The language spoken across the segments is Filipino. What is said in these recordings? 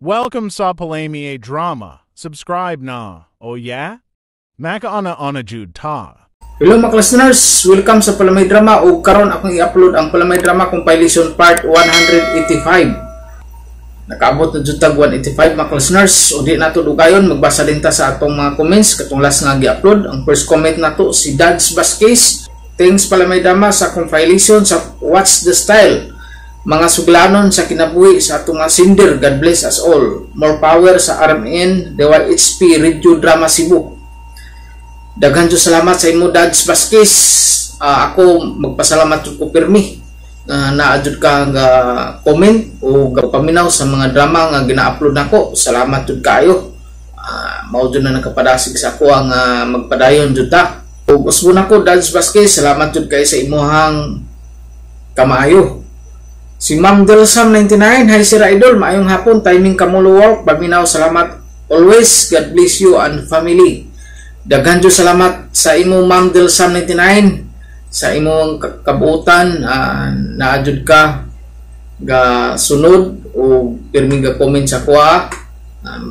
Welcome sa Palamie Drama. Subscribe na. Oh yeah? Maka ana Jude ta. Hello mga listeners, welcome sa Palamay Drama ug karon akong i-upload ang Palamay Drama compilation part 185. Nakaabot na jud tag 185 mga listeners. O di nato dugayon magbasa din ta sa atong mga comments katong last nga gi-upload. Ang first comment nato si Dads Vasquez. Thanks Palamay Drama sa compilation sa What's the Style. Mga suglanon sa kinabuhi sa atong mga sinder, God bless us all. More power sa RMN, Dewar HP, Radio Drama Cebu. Daghan jud salamat sa imo Dads Vasquez. Ako magpasalamat jud ko pirmi naadjud ka nga comment o paminaw sa mga drama nga gina-upload nako. Salamat jud kayo. Mao jud na nakapadasig sa ako ang magpadayon jud ta. Ug usbon ako Dads Vasquez, salamat jud kay sa imuhang kamaayo. Si Ma'am Delsam 99, hi Sir Idol, maayong hapon, timing kamulo work, paminaw, salamat always, God bless you and family. Daghan jud salamat sa imo Ma'am Delsam 99 sa imong kabuutan, naadjud ka ga sunod o pirming ga comment sa kuha.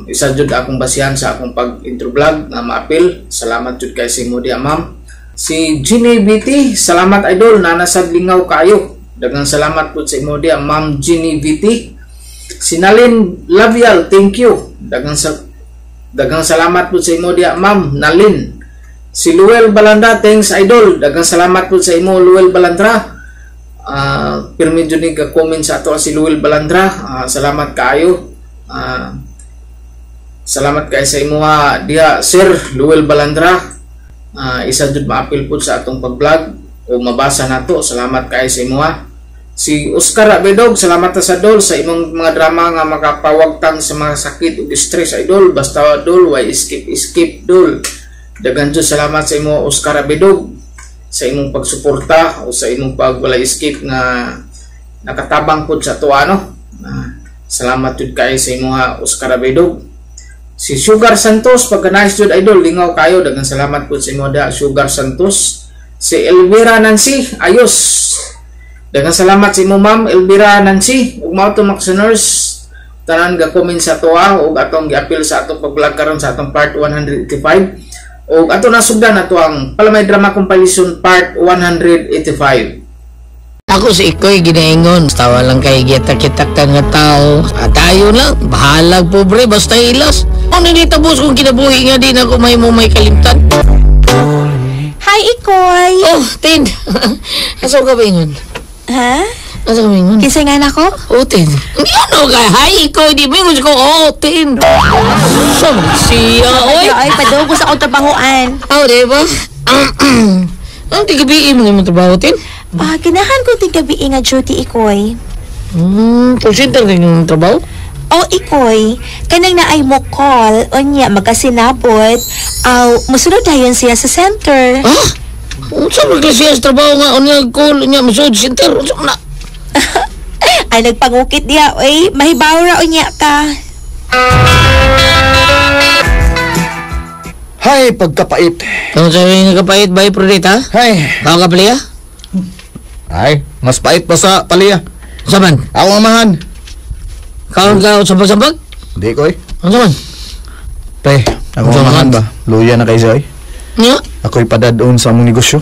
Isa jud akong basihan sa akong pag-intro vlog na maapil. Salamat jud kay sa imo diha Ma'am. Si Ginny BT, salamat Idol, nanasad lingaw kayo. Daghang salamat po sa imo diha Ma'am Ginny VT. Sinalin Labial, thank you. Daghang salamat po sa imo diha Ma'am Nalin. Si Luel Balanda, thanks Idol. Daghang salamat po sa imo Luel Balandra. Pirmi jud ni ka comment sa ato si Luel Balandra. Salamat kaayo. Salamat kay sa imo diha Sir Luel Balandra. Isa jud maapil po sa atong pag-vlog o mabasa nato. Salamat kay sa imo Si Oscar Abedog, salamat sa Dol sa imong mga drama nga makapawagtang sa mga sakit o distress Idol. Basta Dol, why escape Dol. Daghan jud salamat sa imo Oscar Abedog sa imong pagsuporta o sa imong pagwala escape nga nakatabang pud sa tuwa no. Salamat jud kay sa imo Oscar Abedog. Si Sugar Santos, pagka-nice jud Idol, lingaw kayo. Daghan salamat pud sa imo Sugar Santos. Si Elvira Nancy, ayos. Daghang salamat sa imo Ma'am Elvira Nancy. Ug mao to mga listeners, tanan ga comment sa tuwa ug atong gi-appeal sa atong pag-vlog karon sa atong part 185. Ug ato nasugdan nato ang Palamay Drama compilation part 185. Ako si Ikoy ginaingon, tawa lang kay kita-kita ka nga tao. Tayo lang, bahalag pobre basta ilas. Ano ni tabos kung kinabuhi nga din ako may kalimtan. Hi, Ikoy! Oh, Tin! Asa ka ba ingon? Ha? Asa ka ba ingon? Kisay nga na ko? Oh, Tin. Hindi ano ka? Hi, Ikoy! Di ba ingon ko? Oh, Tin! Saan siya? Oy! Ay, padugos sa akong trabahoan. Oh, diba? Ang tigabiin mo naman trabaho, Tin? Ganahan ko tigabiin nga duty, Ikoy. Call center ka yung trabaho? Oh, Ikoy, kanang na ay mo call, o niya magkasinabot, musunod dayon siya sa center. Ha? Saan magkasiya sa trabaho nga? O niya call, niya masud center? Saan na? Ay, nagpangukit niya, oy, mahibawra o niya ka. Hay, pagkapait. Kung sabi nga kapait ba Prodita? Hay. Ako ka paliya? Ay, mas pait pa sa paliya. Saman? Ako amahan. Kaon ka sambag-sambag? Hindi ko eh. Ano saman? Pre, ako amahan ba? Luya na kay Zay. Nga? Ako'y padadoon sa among negosyo.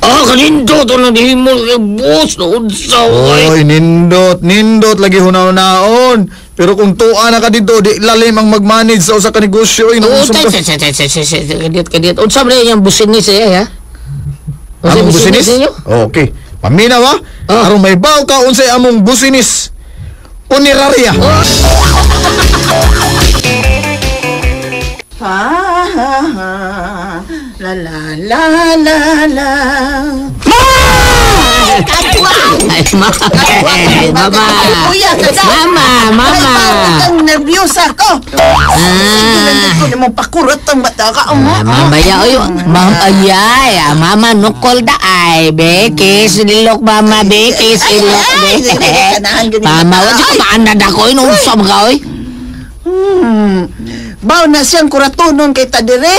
Kanindot! Ano di mo boss? Noon sa Oy, nindot lagi hunaw-naon. Pero kung tuwa na ka dito, di lalim ang mag-manage sa usa ka negosyo. Oo, kadiyat. Unsa man yung businis ha? Among businis? Okay. Paminaw ha? Aron may baw ka unsay among businis. Punerarya. La la la la la. Mama. Ang nervyosa ko. Hindi ko naman pakurot ang bata ka. Mama ya oy. Mama nukol da ay. Bekis ilok mama. Bekis ilok. Mama wala ka maanad ako. Inusap ka oy. Baw na siyang kuratunon kay Tadire.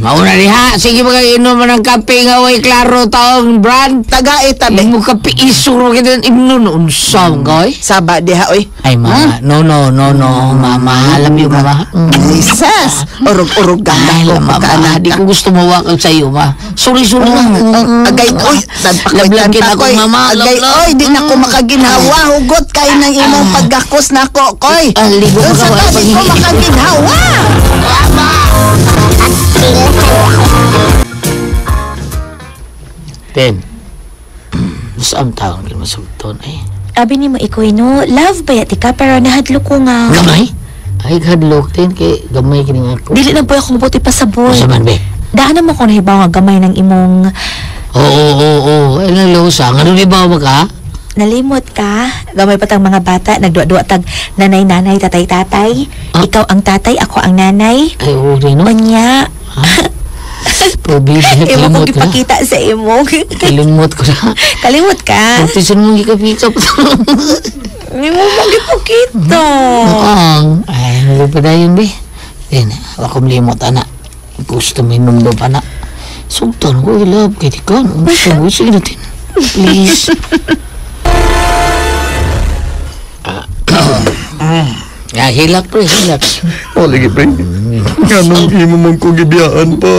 Mauna diha. Sige mag-inom man ng kape nga way klaro taong brand. Taga itabi. Imo kape isuro kita imnon unsam koy. Saba diha oy. Ay mama, no mama, alam mo mama. Isas, urog-urog ganda Ay ko mama, pagkaanak di ka. ko gusto mawakal sa iyo ma. Sorry lang. Agay oy, Lablagin ako mama. Agay oy, di na ko makaginhawa. Hugot kay nang imong paggakos nako koy. Ligo Doon ka sa tabi ko makaginhawa. Ben. Saan taon kin masugton ay. Abi ni mo ikoy no, love ba yati ka pero nahadlo ko nga. Gamay? Ay hadlok tin kay gamay kini ako. Dili na po akong buti pa sa boy. Sa man be. Daan mo ko nahibaw nga gamay ng imong Oo. Ay nalusa. Ano ni ba ka? nalimot ka. Gamay pa tang mga bata, nagduwa-duwa tag nanay-nanay, tatay-tatay. Ikaw ang tatay, ako ang nanay. Ay uri no. Manya. Probibi Imo kalimot ko ko na. ipakita sa imo. Kalimot ko na. Kalimot ka. Pagtisan mong ikapita pa. Imo mo ipakita. Ay nalipadayon be. Then ako mlimot anak. Gusto mo inom pa na. Sultan ko love kay tikan. Gusto mo sige natin. Please. Hilak pre, hilak. O, lagi, pre. Ganong imo mong kugibiyaan pa.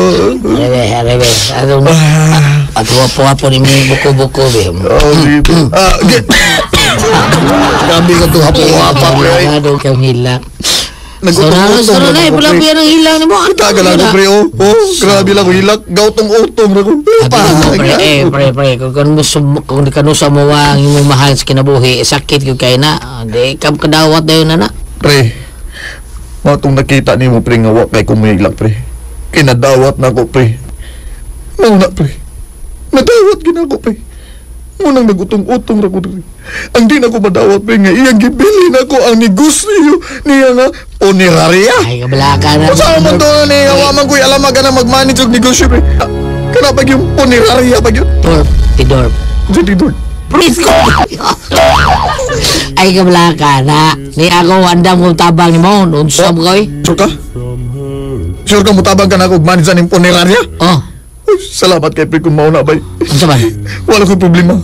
Rebe. Ato ni may buko-buko be. Sige, pre. Gabi ka to hapo-hapa, pre. Ano kang hilak. Nagutong-utong. na, pula yan ang hilang ni mo. Tagal ako, pre, oh. Grabe lang, hilak. Gautong-utong. Pre, kung di ka nusa mo ang imong mahal sa kinabuhi, sakit ko kayo na. Di ka kadawat na yun, anak. Pre, matong nakita ni mo, pre, nga wak kay kumihilak, pre. Kinadawat na ako, pre. Mauna, pre. Nadawat gina ako, pre. Munang nagutong-utong na ko, pre. Ang di na ko madawat, pre, nga iyang gibili na ko ang negosyo niya nga puneraria. Ay, kabala ka na. Kasama man to ni awaman ko'y alam ka na mag-manage og negosyo, pre. Kana pag yung puneraria pag yun. Tidor. Jadi doon. Please ko. Ay, kabala ka na. Ni ako, andam kong tabang ni mo. Unsam ko eh. Sure ka? Sure ka mutabang ka na ako manage ng puneraria? Oh, Salamat kay pre kung mauna bay. unsa man? Wala ko'y problema.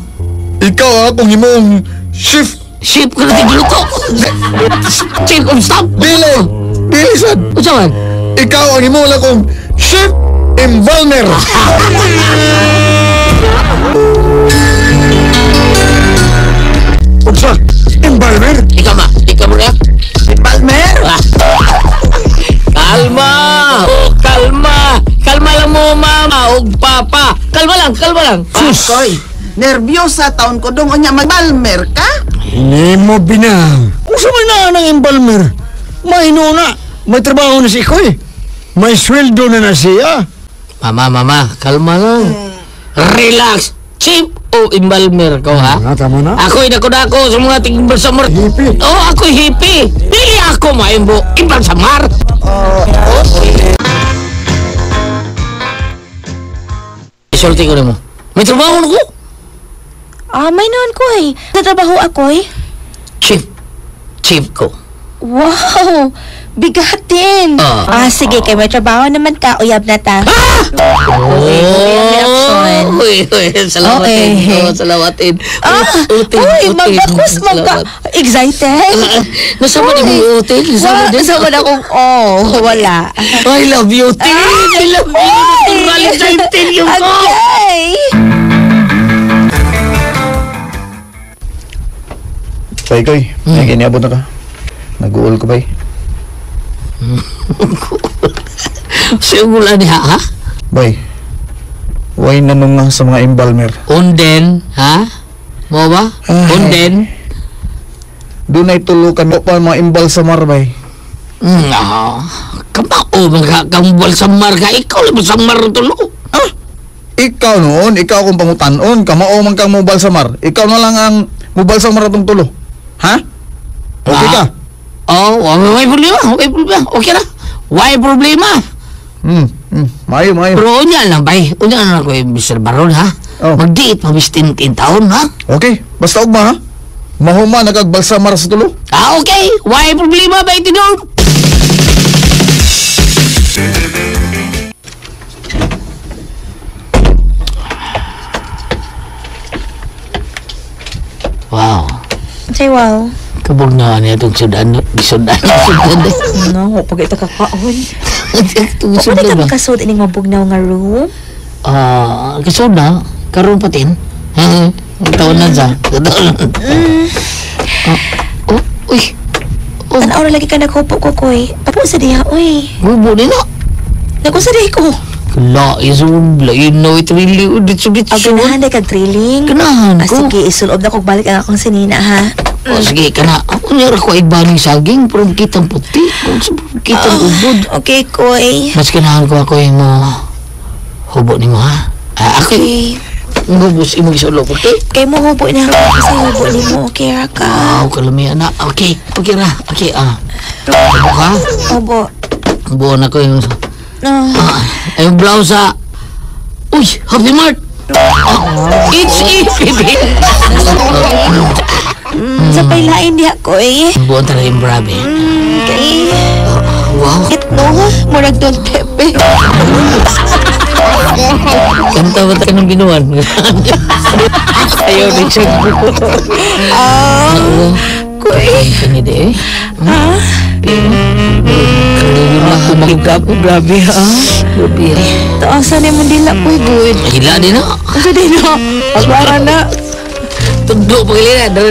Ikaw akong imong shift. Ship ko na tigulo ko. Ship, stop. Dili sad. Unsa man? Ikaw ang imong akong shift embalmer. Unsa? Embalmer? Ikaw mo na. Palmer. Kalma lang mo, mama o papa. Kalma lang. Koy, nervyosa taon ko dong nya mag-Palmer ka? Hindi mo binang. Kung sa may na ng embalmer, may na. May trabaho na si Koy. May sweldo na siya. Mama, kalma lang. Relax. Chip o imbalmer ko, ha? Tama na. Ako'y dako-dako sa mga tigbalsamar. Hippie. Oh, ako'y hippie. Dili ako maimbo. Imbalsamar. Isulti ko na mo. May trabaho na ko. May noon ko eh. Natrabaho ako eh. Chip ko. Wow! Bigatin! Sige, kay may trabaho naman ka. Uyab na ta. Uy, salawatin. Okay. Salawatin. Magbakus magka. Excited? Nasama ni mo hotel? Nasama na akong, wala. I love you, Tin. I love you. Valentine Tin yung ko. Okay! Bay koy, may giniabot na ka. Nag-uol ko bay. Sigula niya, ha? Bay. Way nanong nga sa mga embalmer. Unden, ha? Mo ba? Unden? Doon ay tulukan mo pa mga embalsamar bay. Kamao, kambal sa marga. Ikaw lang sa mar tulo. Ikaw noon, ikaw akong pangutanon, kamao man kang mobalsamar. Ikaw na lang ang mobalsamar atong tulo. Ha? Okay ka? May problema. Okay na. Why problema? Mayo. Pero unya lang, bay. Unya lang ako yung Mr. Baron, ha? Oh. Mag-date, mabistin taon, ha? Okay, basta ugma ha. Mahuma nagagbalsamar sa tulo. Okay. Why problema, bay, tinong? Wow. Say wow. Kabog na niya itong sudan. Sudan. No, pag ito kakaon. Itong Ano sudan ka ba? makasud ining mabugnaw nga room? Kasod na. Karoon patin. Taon na siya. Uy. Tanaw na lagi ka naghupo ko, Koy. Apo sa diha, uy. Gubo din na. Nagusa diha ko. Kala, isubla. You know it really. Udit-sudit. Ganahan day kag drilling. Ganahan ko. Sige, isulob na kog balik ang akong sinina, ha? Sige ka na. Ako niya ko ay baling saging. Pero kitang puti. Kitang ubod. Okay, Koy. Mas kanahan ko ako yung hubo ni mo, ha? Ako ngubos imong isulok, okay? Kay mo hubo na ako sa hubo ni mo, okay ra ka? Wow, kalamihan na. Okay, okay ra. Okay, hubo ka? Hubo. Hubo na ko yung... yung blouse, Uy, Happy Mart! It's baby! Sa pailain diha, Koy. Hubo talaga yung brabe. Okay. Wow. Ito, murag Don Pepe. Kanta ba tayo ng binuan? Ayaw din siya. Koy. Kanide eh. Kanina ako magkap. Grabe ha. Grabe ha. Taasan yung mandila, Koy, good. Hila din ha. Asa din na? Aswara na. Tundok pagilin na.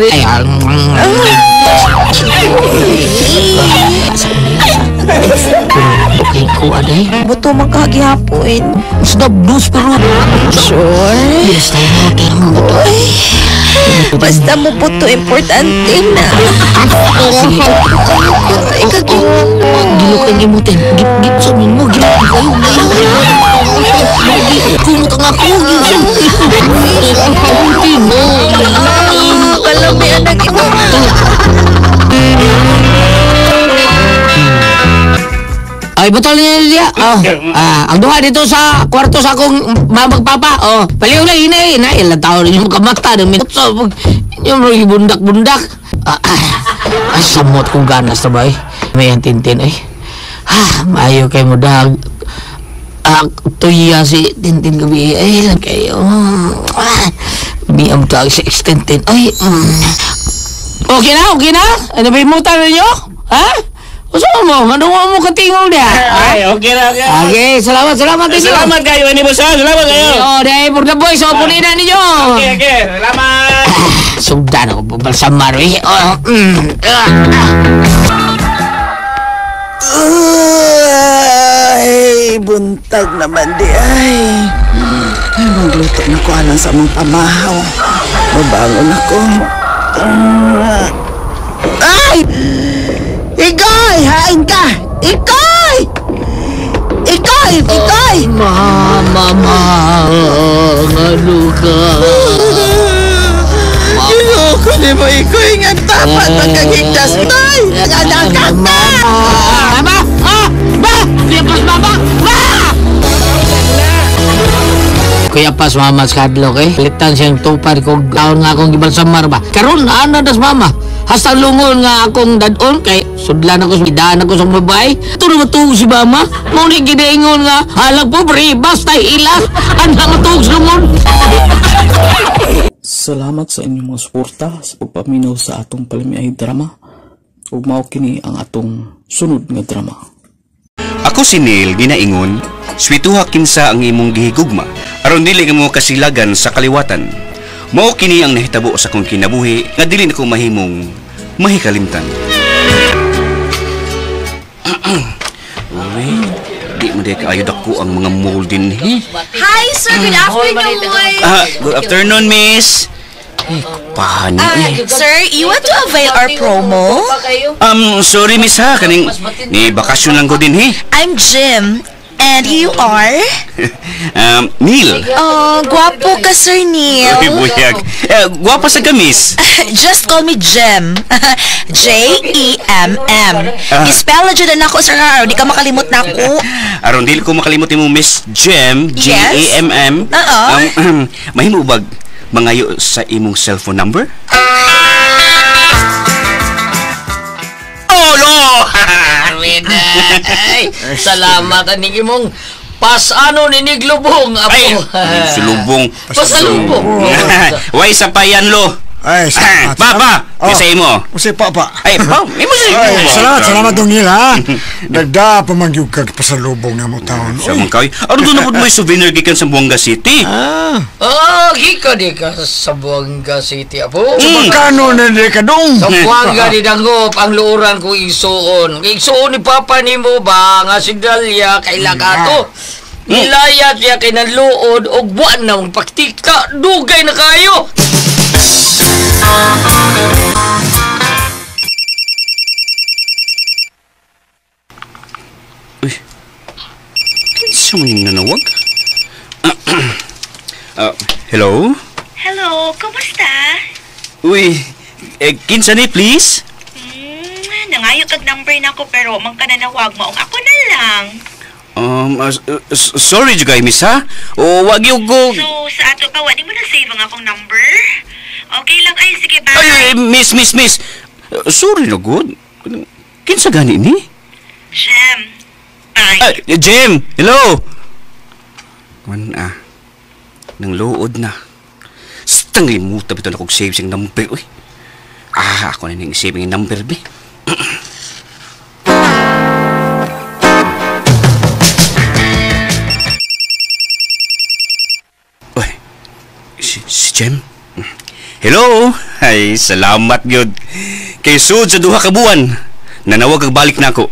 Ay, okay ko aday. Buto magkagihapon. Snap news pero. Sure. Bilis tayo na kaya mga buto. Basta mo buto, importante na. Ay, Gilukan niyo mo ten. Gipsamin mo. Gilukan kayo. Kung ka nga ko. Gipsamin mo. Kalamian ang ito. Ay, butol niya ang duha dito sa kwarto sa akong mamagpapa. Paliw na, inay. Ilang taon rin yung kamata ng minutso. Yung mga bundak-bundak. Ay, samot kong ganas na ba eh. May ang tintin eh. Maayo kayo mo dag. Tuya si Tintin gabi. Ay, lang kayo. Biyam tawag si Tintin. Ay, okay na? Ano ba yung mutan ninyo? Ha? Gusto mo? Manungo mo katingol niya. Ay, okay na. Okay, salamat ninyo. Salamat kayo, ani boss. Salamat kayo. Dahil for the boys, pulina ninyo. Okay. Salamat. Sugdan ako, balsamar eh. Ay, buntag naman di ay. Magluto na ko alang sa mong pamahaw. Mabangon ako. Ay! Ikoy! Hain ka! Ikoy! Mama, ano ka? Ginoko ni mo ikoy nga tapat magkagigdas tay! Anak ka na! Ba! Lipas baba! Kuya pas mama skadlo kay litan siyang tupad ko taon nga akong gibalsamar ba karon ano das mama hasta lungon nga akong dadon kay sudlan ako idaan ako sa babay tulo matug si mama mo ni gidaingon nga halag po pre basta ilas ana matug lungon. Salamat sa inyong mga suporta sa pagpaminaw sa atong palamiay drama ug mao kini ang atong sunod nga drama. Ako si Neil ginaingon, swituha kinsa ang imong gihigugma aron dili ka mo kasilagan sa kaliwatan. Mao kini ang nahitabo sa kong kinabuhi nga dili nako mahimong mahikalimtan. Uy, di mo di kaayo dako ang mga mold din eh. Hi, sir. Good afternoon. Good afternoon, miss. Paano eh? Sir, you want to avail our promo? Sorry miss ha, kaning ni bakasyon lang ko din eh. I'm Jim. And you are? Neil. Gwapo ka, Sir Neil. Uy, buyag. Gwapa sa kamis. Just call me Jem. J-E-M-M. I-spell na dyan ako, Sir Haro. Di ka makalimot na ako. Aron dili ko makalimot mo Miss Jem, J-E-M-M. Mahimo bag mangayo sa imong cellphone number? Oh no! Ay, salamat ani imong pasano ni Niglubong apo. Ay, sulubong. Pasalubong. Way sa payan lo. Ay, salamat. Papa, kisay mo. Kasi Papa. Ay, pa, may mo Ay, salamat dong nila, ha? Nagda pamangyog kag pasalubong na mo taon. Sa mga kayo. Ano doon na po may souvenir gikan sa Buanga City? Gika di ka sa Buanga City, apo. Sa magkano na di ka dong? Sa Buanga di dangop ang luuran ko isuon. Isuon ni Papa ni mo ba nga si Dalia kay Lagato. Nilayat niya kay nanluod o buwan na mong paktika. Dugay na kayo. Uy, kinsa mo yung nanawag? Hello? Hello, kumusta? Uy, kinsa ni please? Nangayo kag number na ko pero mang kananawag mo ako na lang. Sorry juga miss ha? O wag yung go... So, sa ato pa, wadi mo na save ang akong number? Okay lang, ay, sige, bye. Ay, miss. Sorry na good. Kinsa gani ni? Jem, bye. Jem, hello. Man nang luod na. Stang limuta bito na kong save siyang number. Uy. Ako na nang save yung number, be. Uy, si Jem? Hello! Ay, salamat yun. Kay sud sa duha ka buwan, nanawag kag balik na ako.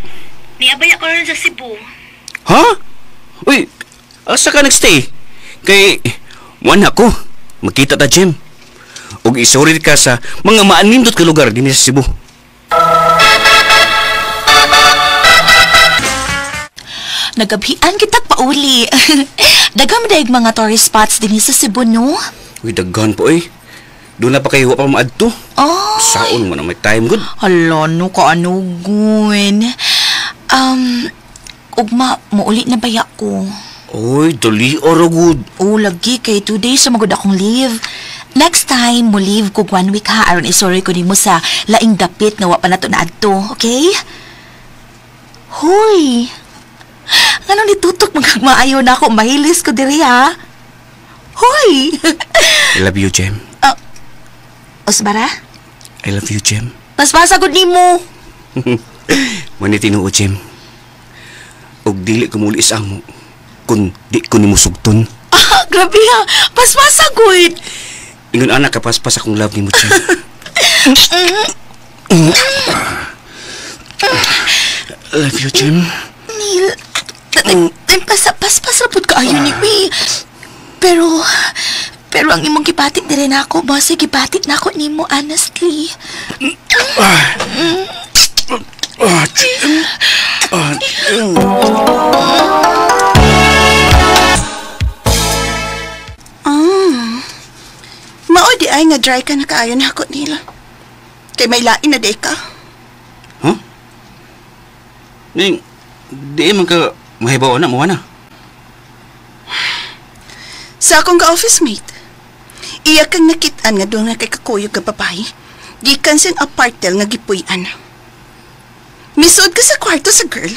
Niabay ako rin sa Cebu. Ha? Uy, asa ka nagstay? Kay, muan ako. Magkita ta, Jem. Ug isorry ka sa mga maanindot ka lugar din sa Cebu. Nagabhian kitag pauli. Dagam daig mga tourist spots din sa Cebu, no? Uy, daghan po eh. Doon na pa kayo pa maadto. Oh. Saon mo na may time good. Hala, no ka anugun. Ugma, muuli na baya ko. Uy, dali oro good. Oh, lagi kay 2 days sa magod akong leave. Next time, mo leave ko 1 week ha. Aron isorry ko nimo sa laing dapit nga wa pa nato na adto, okay? Hoy! Ngano nitutok magkagmaayo na ako, mahilis ko diri ha? Hoy! I love you, Jem. Osbara? I love you, Jem. Mas masagod nimo. Manit tinuod, Jem. Og dili ko muli sa amo kung di ko nimo sugton. Grabe ha. Mas masagod. Ingon anak kapaspas akong love nimo, Jem. I love you, Jem. Neil, paspas rapod ka ayon ni Pi. Pero ang imong gipatit dire na ako, base gipatit na ako nimo honestly. Mao di ay nga dry ka na kaayo na ako nila. Kay may lain na day ka. Huh? Di man ka mahibaw na mo na. Sa akong ka-office mate, iya kang nakitaan nga doon na kay kakuyog ka babae. Gikan siyang apartel nga gipuy-an. Misuod ka sa kwarto sa girl.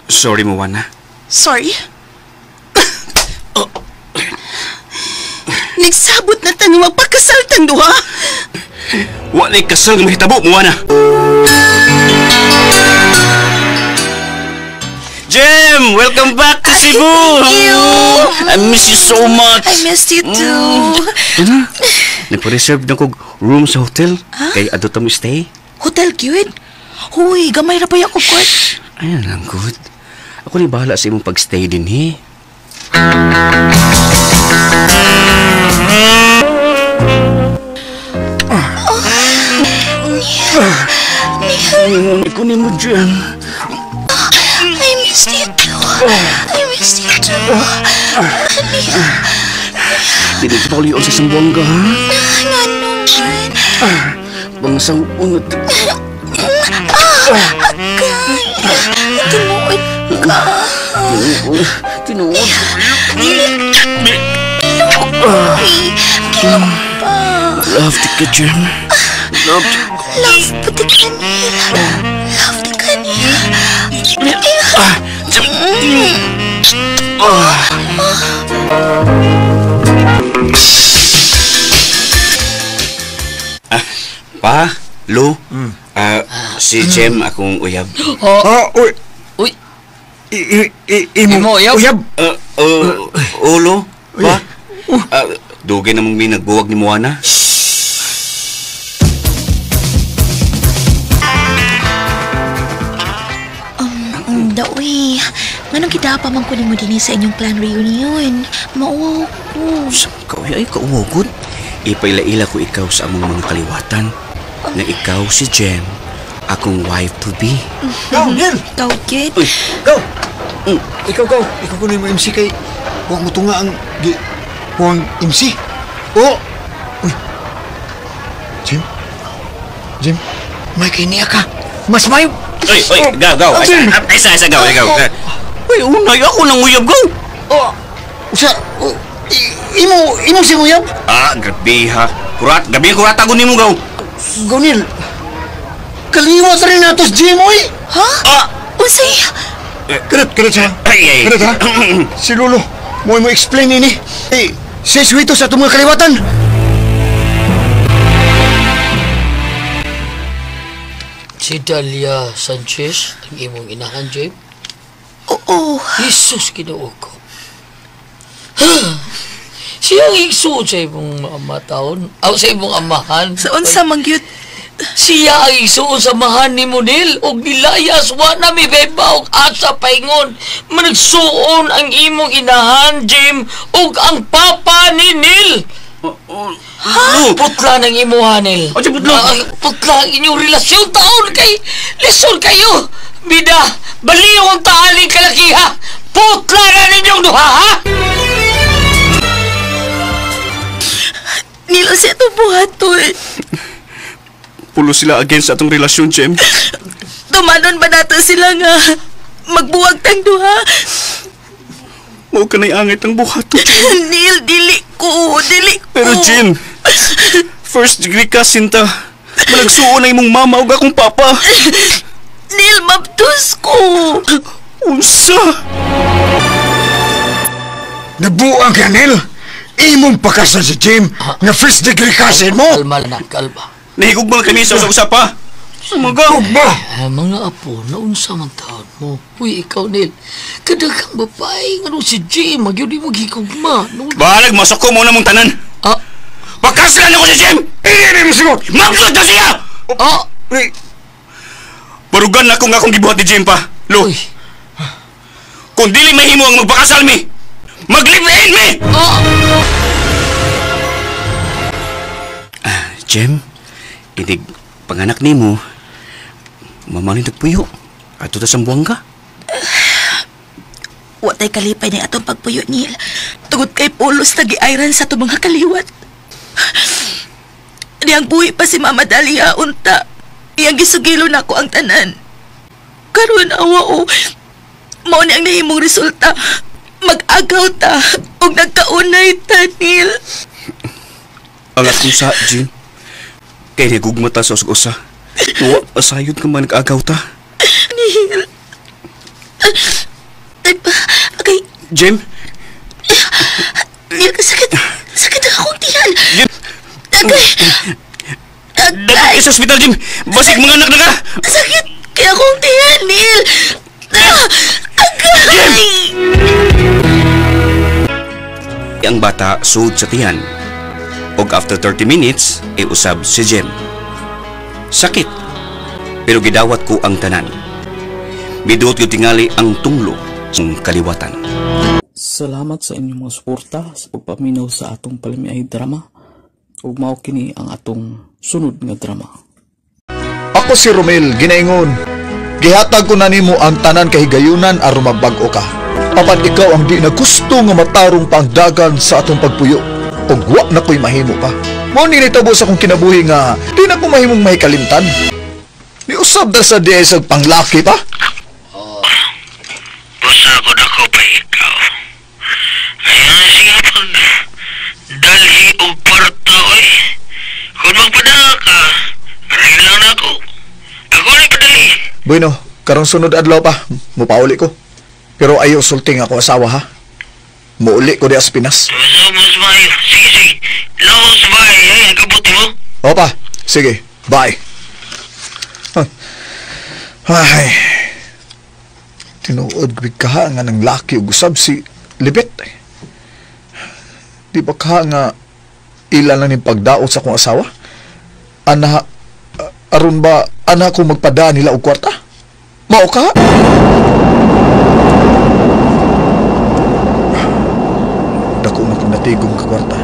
Sorry mo, Wana. Sorry? Nagsabot na tanong magpakasal tanduha. Walay kasal nga mahitabo mo, Wana. Jem, welcome back to Cebu. Thank you. I miss you so much. I missed you too. Nagpa-reserve na kong room sa hotel. Kay adto mo stay. Hotel Gyud? Huy, gamay ra pa ako court. Ayan lang, good. Ako ni bahala sa imong pag-stay din, he. Ikaw ni mo dyan. I missed you too. I missed you too. Dili ka pa ulion sa Sambuanga, ha? Nga naman. Bangsang unod. Agay. Tinuod ka. Tinuod. Kilok pa. Love ka, Jem. Love ka. Love pati kanila. Love di kanila. Pa, Lo, si Jem akong uyab. Uy. Uy. Imo, uyab. Lo, pa. Dugay namang may nagbuwag ni Moana. Daoy, nganong kita pa man ko mo din sa inyong plan reunion. Mauwaw ko. Sa ikaw ay kauwagod. Ipaila-ila ko ikaw sa among mga kaliwatan. Na ikaw si Jem, akong wife to be. Go, Neil. Ikaw, kid. Uy, Go. Ikaw kunin mo MC kay huwag mo tunga ang huwag MC. Oh. Uy. Jim, may kiniya ka. Mas mayo. gaw. Isa, gaw. Uy, unay ako nang uyab, gaw. Imo si uyab? Gabi ha. Gabi kurat ako ni mo, gaw. Gonil. Kaliwat rin natos Jim, oy. Ha? Unsay? Kadot ha. Kadot ha. Si Lolo, mo explain ini. Si Suito sa itong mga kaliwatan. Si Dalia Sanchez, ang imong inahan, Jim. Oo. Jesus, Ginoo ko. Siyang igsuot sa imong amataon, sa imong amahan. Sa unsa man gyud? Siya ang igsuot sa amahan ni Monil, og nilayas, wa na mi beba, og asa paingon. Managsuon ang imong inahan, Jim, og ang papa ni Nil. Putla ng imuha, Nil. Putla ang inyong relasyon taon kay lesson kayo. Bida, baliw ang taaling kalakiha. Putla na ninyong duha, ha? Nilo siya ito buhat to eh. Pulo sila against atong relasyon, Jem. Tumanon ba nato sila nga magbuwag tang duha? Mao ka na'y angit ang buhat to, Jem. Neil, dili ko. Pero, Jem, first degree ka, Sinta. Malagsuon na imong mama o akong papa. Neil, mabtos ko. Unsa? Nabuang ka, Neil. Imong pakasan si Jim na first degree cousin mo. Kalma na, kalma. Nahigugma kami sa usap pa. Sumaga. Mga apo, naunsa man taon mo. Uy, ikaw, Neil. Kadagang babae, ano si Jim, magyun di maghigugma. Balag, masok ko muna mong tanan. Pagkaslan ako si Jim! Iirin mo sigot! Magsud na siya! Barugan na akong gibuhat ni Jim pa. Lo, kung dili mahimo ang magpakasal mi, maglive-in mi! Jem, inig panganak ni mo, mamaling nagpuyo. Ato ta sa buwang ka. Watay kalipay na atong pagpuyo, Neil. Tugod kay pulos na giayran sa itong mga kaliwat. Diyang buhi pa si Mama Dalia, unta. Iyang gisugilo na ko ang tanan. Karon awa o, mao ni ang nahimong resulta. Mag-agaw ta, o nagkaunay ta, Neil. Ang atong sa, Jim. Kaya nagugma ta sa usa. Tuwa, asayod ka man nag-agaw ta. Neil. Okay. Jim? Neil, sakit ang akong tiyan. Jim! Agay! Dapat kayo sa hospital, Jim! Basig mga anak na ka! Sakit kaya akong tiyan, Neil! Agay! Ang bata suod sa tiyan. Og after 30 minutes, usab si Jim. Sakit. Pero gidawat ko ang tanan. Biduot ko tingali ang tunglo ng kaliwatan. Salamat sa inyong mga suporta sa pagpaminaw sa atong palamiay drama. Ug mao kini ang atong sunod nga drama. Ako si Romel, ginaingon. Gihatag ko na nimo ang tanan kahigayunan aron mabag-o ka. Apan ikaw ang di na gusto nga matarong pa ang dagan sa atong pagpuyo. Ug wa na ko'y mahimo pa. Mao ni nitabo sa akong kinabuhi nga di na ko mahimong mahikalimtan. Ni usab na sa di ay sa panglaki pa. Pasagod ako pa ikaw. Ayan siya pag dalhi o parto oy. Kung magpadala ka, aray lang na ako. Ako na padali. Bueno, karong sunod adlaw pa, mupauli ko. Pero ayo sulting ako asawa ha. Muuli ko di as Pinas. Mas mayo. Sige. Lawas ba ay kabuti mo? Opa, sige. Bye. Ay. Tinuod gawin ka nga ng laki o gusab si Libet. Di ba ka nga ilan lang yung pagdaot sa akong asawa? Aron ba ana ko magpadaan nila og kwarta? Mao ka? Dako na kong natigong ka kwarta.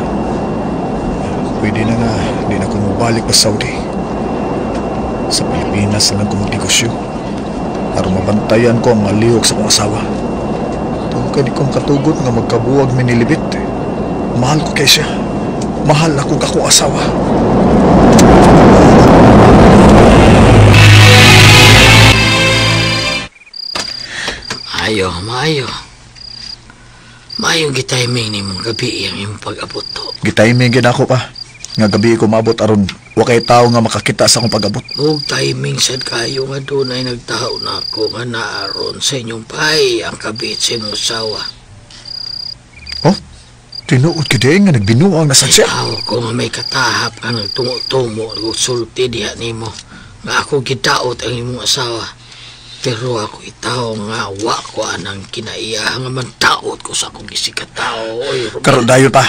Pwede na nga, di na ko mabalik pa Saudi. Sa Pilipinas na lang ko magnegosyo. Aron mabantayan ko ang malihok sa akong asawa. Tungkol di kong katugot nga magkabuwag minilibit. Mahal ko kay siya. Mahal ako akong asawa. Maayo. Maayo gitiming ni mong gabi ang iyong pag-abot to. Gitiming gid ako pa. Nga gabi ko maabot aron wa kay tao nga makakita sa akong pag-abot. Ug timing sad kayo nga dunay nagtaho na ako nga naaron sa inyong pay ang kabit sa inyong asawa. Oh? Tinuod gid nga nagbinuang na sad siya. Tao ko nga may katahap ka nagtumo-tumo ug sulti diha nimo nga ako gidaot ang imong asawa. Pero ako itaw nga wa ko anang kinaiya nga mantaot ko sa akong gisikat tao. Karon dayon pa.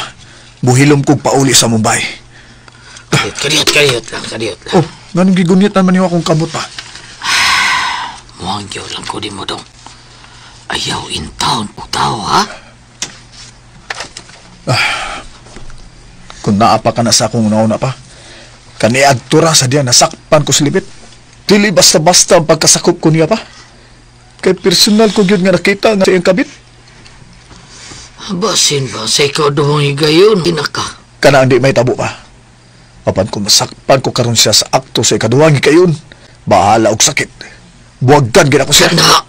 Buhilom kog pauli sa Mumbai. Kariot lang. Oh, ganun gigunitan man niyo akong kamot pa. Muangyo lang ko di mo dong. Ayaw in town po tao, ha? Kung naapa ka na sa akong nauna pa, kaniagtura sa diyan nasakpan ko silibit. Dili basta-basta ang pagkasakop ko niya pa. Kay personal ko yun nga nakita nga sa iyang kabit. Basin ba sa ikaw doong higayon? Tinaka. Kana hindi may tabo pa. Apan kung masakpan ko karon siya sa akto sa ikaduhang higayon, bahala og sakit. Buwagan gina ko siya. Na!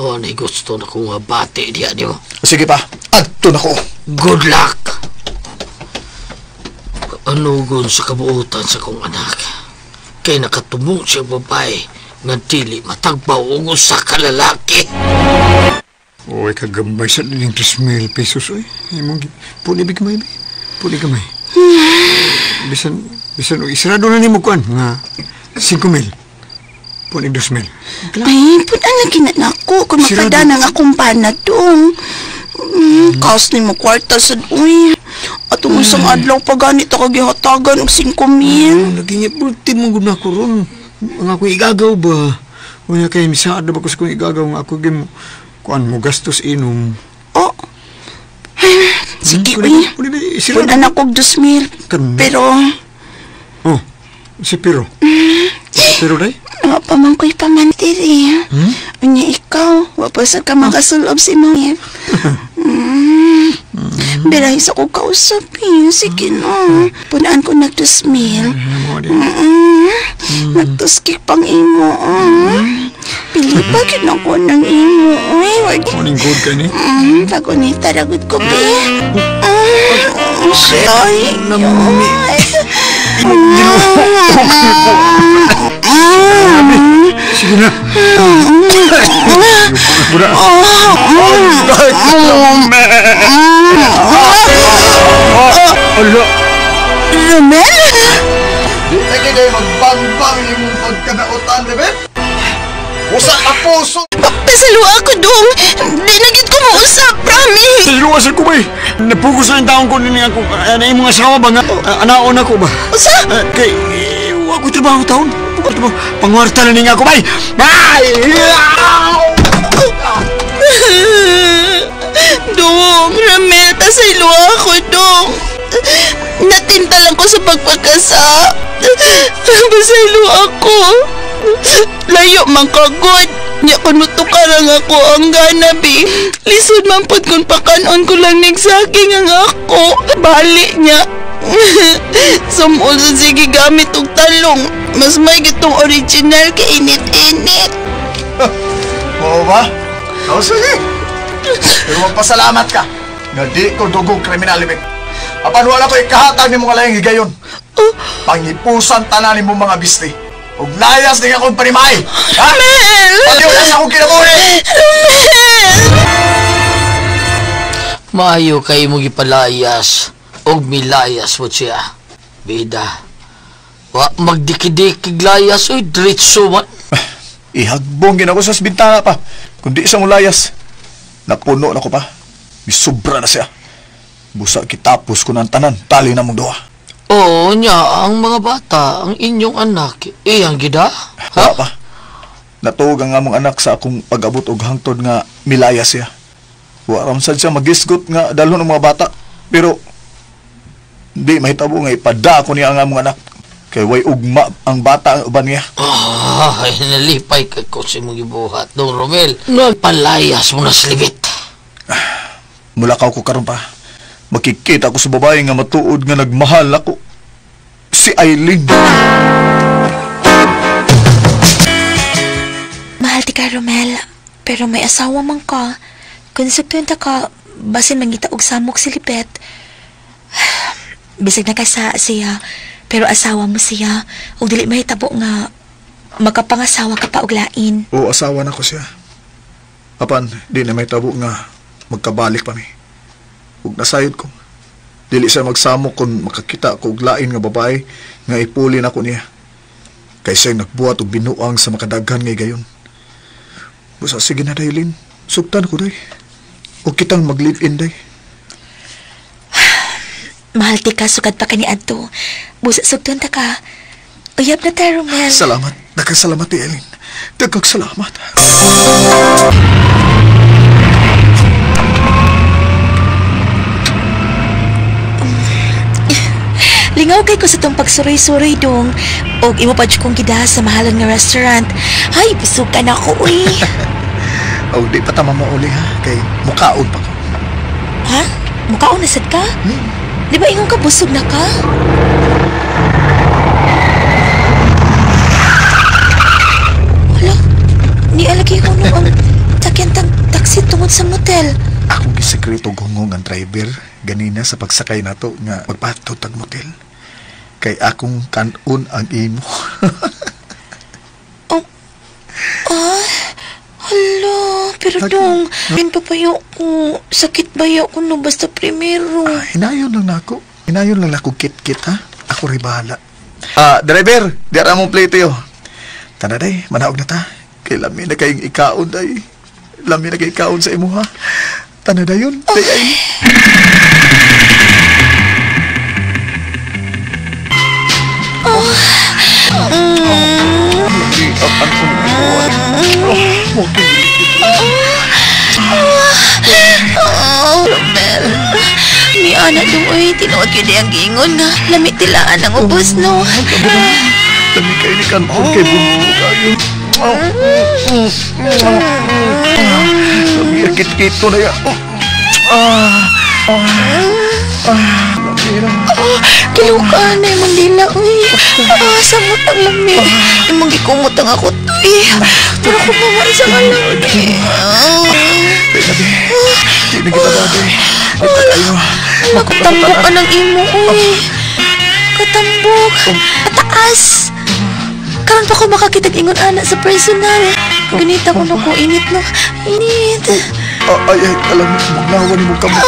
Mo na gusto na kong mabati diya niyo. Sige pa, adto na ko. Good luck! Anugon sa kabuutan sa kong anak. Kay nakatumong siya babae nga dili matagbaw og usa ka lalaki. Oy, kagambay sa niling 3,000 pesos, oy. Imong puli gamay. Bisan isarado na nimo kuan nga 5,000. Puli 2,000. Ay, punan lagi na ako kung mapadaan ang akong panadong. Kaos ni mo kwarta sa uy. At umusang adlaw pa ganit ako gihatagan og 5,000. Lagi niya pulti mo gud na ko ron. Ang ako igagaw ba? Unya kay misaad ba ko sa kong igagaw nga ako gim kuan mo gastos inom. Oh. Sige, uy. Punan ako og 2,000. Pero oh, si Pero. Pero day? Nga pa man ko'y pamantiri. Unya ikaw, wapasag ka makasulob si Mangit. Biray sa ko kausap eh. Sige no. Punaan ko na 2,000. Nagtuskik pang imo. Pili pa kinako ng imo. Morning good ka ni? Pagunita ragot ko be. Ay, namumi. Sige na. Romel? Di lagi kayo magbang-bang yung pagkanaotan, Rebel? Usa na puso! Pasalo ako dong! Di na gid ko mausap, promise! Saluwas ako ba eh? Napugos na yung taong ko nini ako. Na yung mga asawa ba nga? Anaon ako ba? Usa? Kay, wag ko trabaho taon. Pangwarta na niya ako ba eh? Dong, Ramel, pasalo ako dong! Natinta lang ko sa pagpagkasa. Pasalo ako. Layo man kagod. Nya kun mutukarang ako ang ganabi. Lisod man pod kun pakanon ko lang nagsaging ang ako. Bali niya. Sumul sa sige gamit og talong. Mas may gitong original kay init-init. Oo ba? Oo, sige. Pero magpasalamat ka. Nga di ko dugong kriminal, Libet. Apan wala ko ikahatag ni mga layang higayon. Pangipusan tanan ni mo mga bisti. Ug layas din akong panimay. Ha? Mel! Paliwas akong kinabuhi! Mel! Maayo kay mo gipalayas og milayas mo siya. Bida. Wa magdikidikig layas oy, diretso man. Ihagbong ginako sa bintana pa. Kundi isang ulayas. Napuno na ko pa. Misubra na siya. Busa kitapos ko ng tanan. Tali na mong duha. Oo niya, ang mga bata, ang inyong anak, ang gida? Ha? Pa. Natuog ang among anak sa akong pag-abot og hangtod nga milayas siya. Waram sad siya magisgot nga dalhon ng mga bata. Pero di mahitabo nga ipada ko niya ang among anak. Kay way ugma ang bata ang uban niya. Ay, nalipay ka ko si mong ibuhat, Dong Romel. Nagpalayas mo na slibit. Mulakaw ko karon pa. Makikita ko sa babae nga matuod nga nagmahal ako. Si Aileen. Mahal ti ka, Romel. Pero may asawa man ka. Kung sugtunta ka, basin mangita og samok si Lipet. Bisag nakasa siya, pero asawa mo siya. Og dili mahitabo nga makapangasawa ka pa og lain. Oo, asawa na ko siya. Apan, di na may tabo nga magkabalik pa mi. Ug nasayod ko. Dili siya magsamok kung makakita ko og lain nga babae nga ipuli na ko niya. Kay siya nagbuhat og binuang sa makadaghan ngay gayon. Busa sige na daylin. Sugtan ko day. O kitang mag-live-in day. Mahal ti ka, sugad pa ka ni Adto. Busa sugtan ta ka. Uyab na tayo, Romel. Salamat. Nagkasalamat ti Eileen. Nagkagsalamat. Lingaw kay ko sa tong pagsuroy-suroy dong. Og imo pa kong gida sa mahalan nga restaurant. Ay, busog ka na ko, uy. O di pa tama mauli ha. Kay mukaon pa ko. Ha? Mukaon na sad ka? Di ba ingon ka busog na ka? Hala, ni alagi ko nung ang takyan taxi tungod sa motel. Akong gisekreto gungong ang driver ganina sa pagsakay nato nga magpato tag motel. Kay akong kanon ang imo. Hala, pero dong, papayo ko. Sakit bayo ko no basta primero. Hinayon lang nako. Hinayon lang nako kit-kit ha. Ako rin bahala. Driver, diara mong plate yo. Tana day, manaog na ta. Kay lami na kayong ikaon day. Lami na kayong ikaon sa imo ha. Tana dayon, day ay. Romel, ni anak dong ay tinuod yun ang gingon nga lamit tilaan ang ubos no. Lami kayo ni Kanton kay bungo kayo. Lami akit-kito na yan. Kilukaan na yung mandila, uy. Samot ang lami. Imang gikumot ang ako, uy. Pero kung mamay sa kalami. Di na kita bagay. Ito kayo. Makatambok ka ng imo, uy. Katambok. Ataas. Karon pa ko makakitag-ingon anak sa personal. Ganita ko na ko, init no. Init. Ay, alam mo, magnawa ni mong kamot.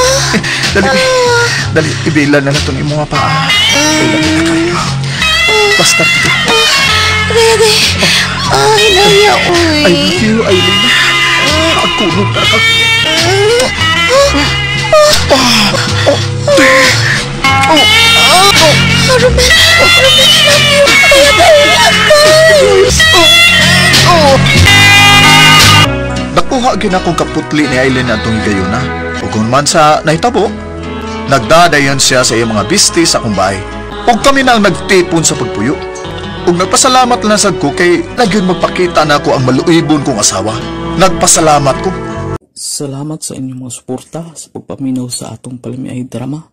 Dali, ibilan na nato ni mga paa. Kailan na kayo. Basta ito. Rede. Hinaya, uy. I love you, Aileen. Ako nung takak. Romel, I love you. Kaya dahil Nakuha gina akong kaputli ni Aileen na itong gayon na. Ug man sa nahitabo, nagdadayon siya sa iyang mga bisti sa akong bahay. Ug kami na ang nagtipon sa pagpuyo. Ug nagpasalamat lang sad ko kay nagyon magpakita na ako ang maluibon kong asawa. Nagpasalamat ko. Salamat sa inyong mga suporta sa pagpaminaw sa atong palamiay drama.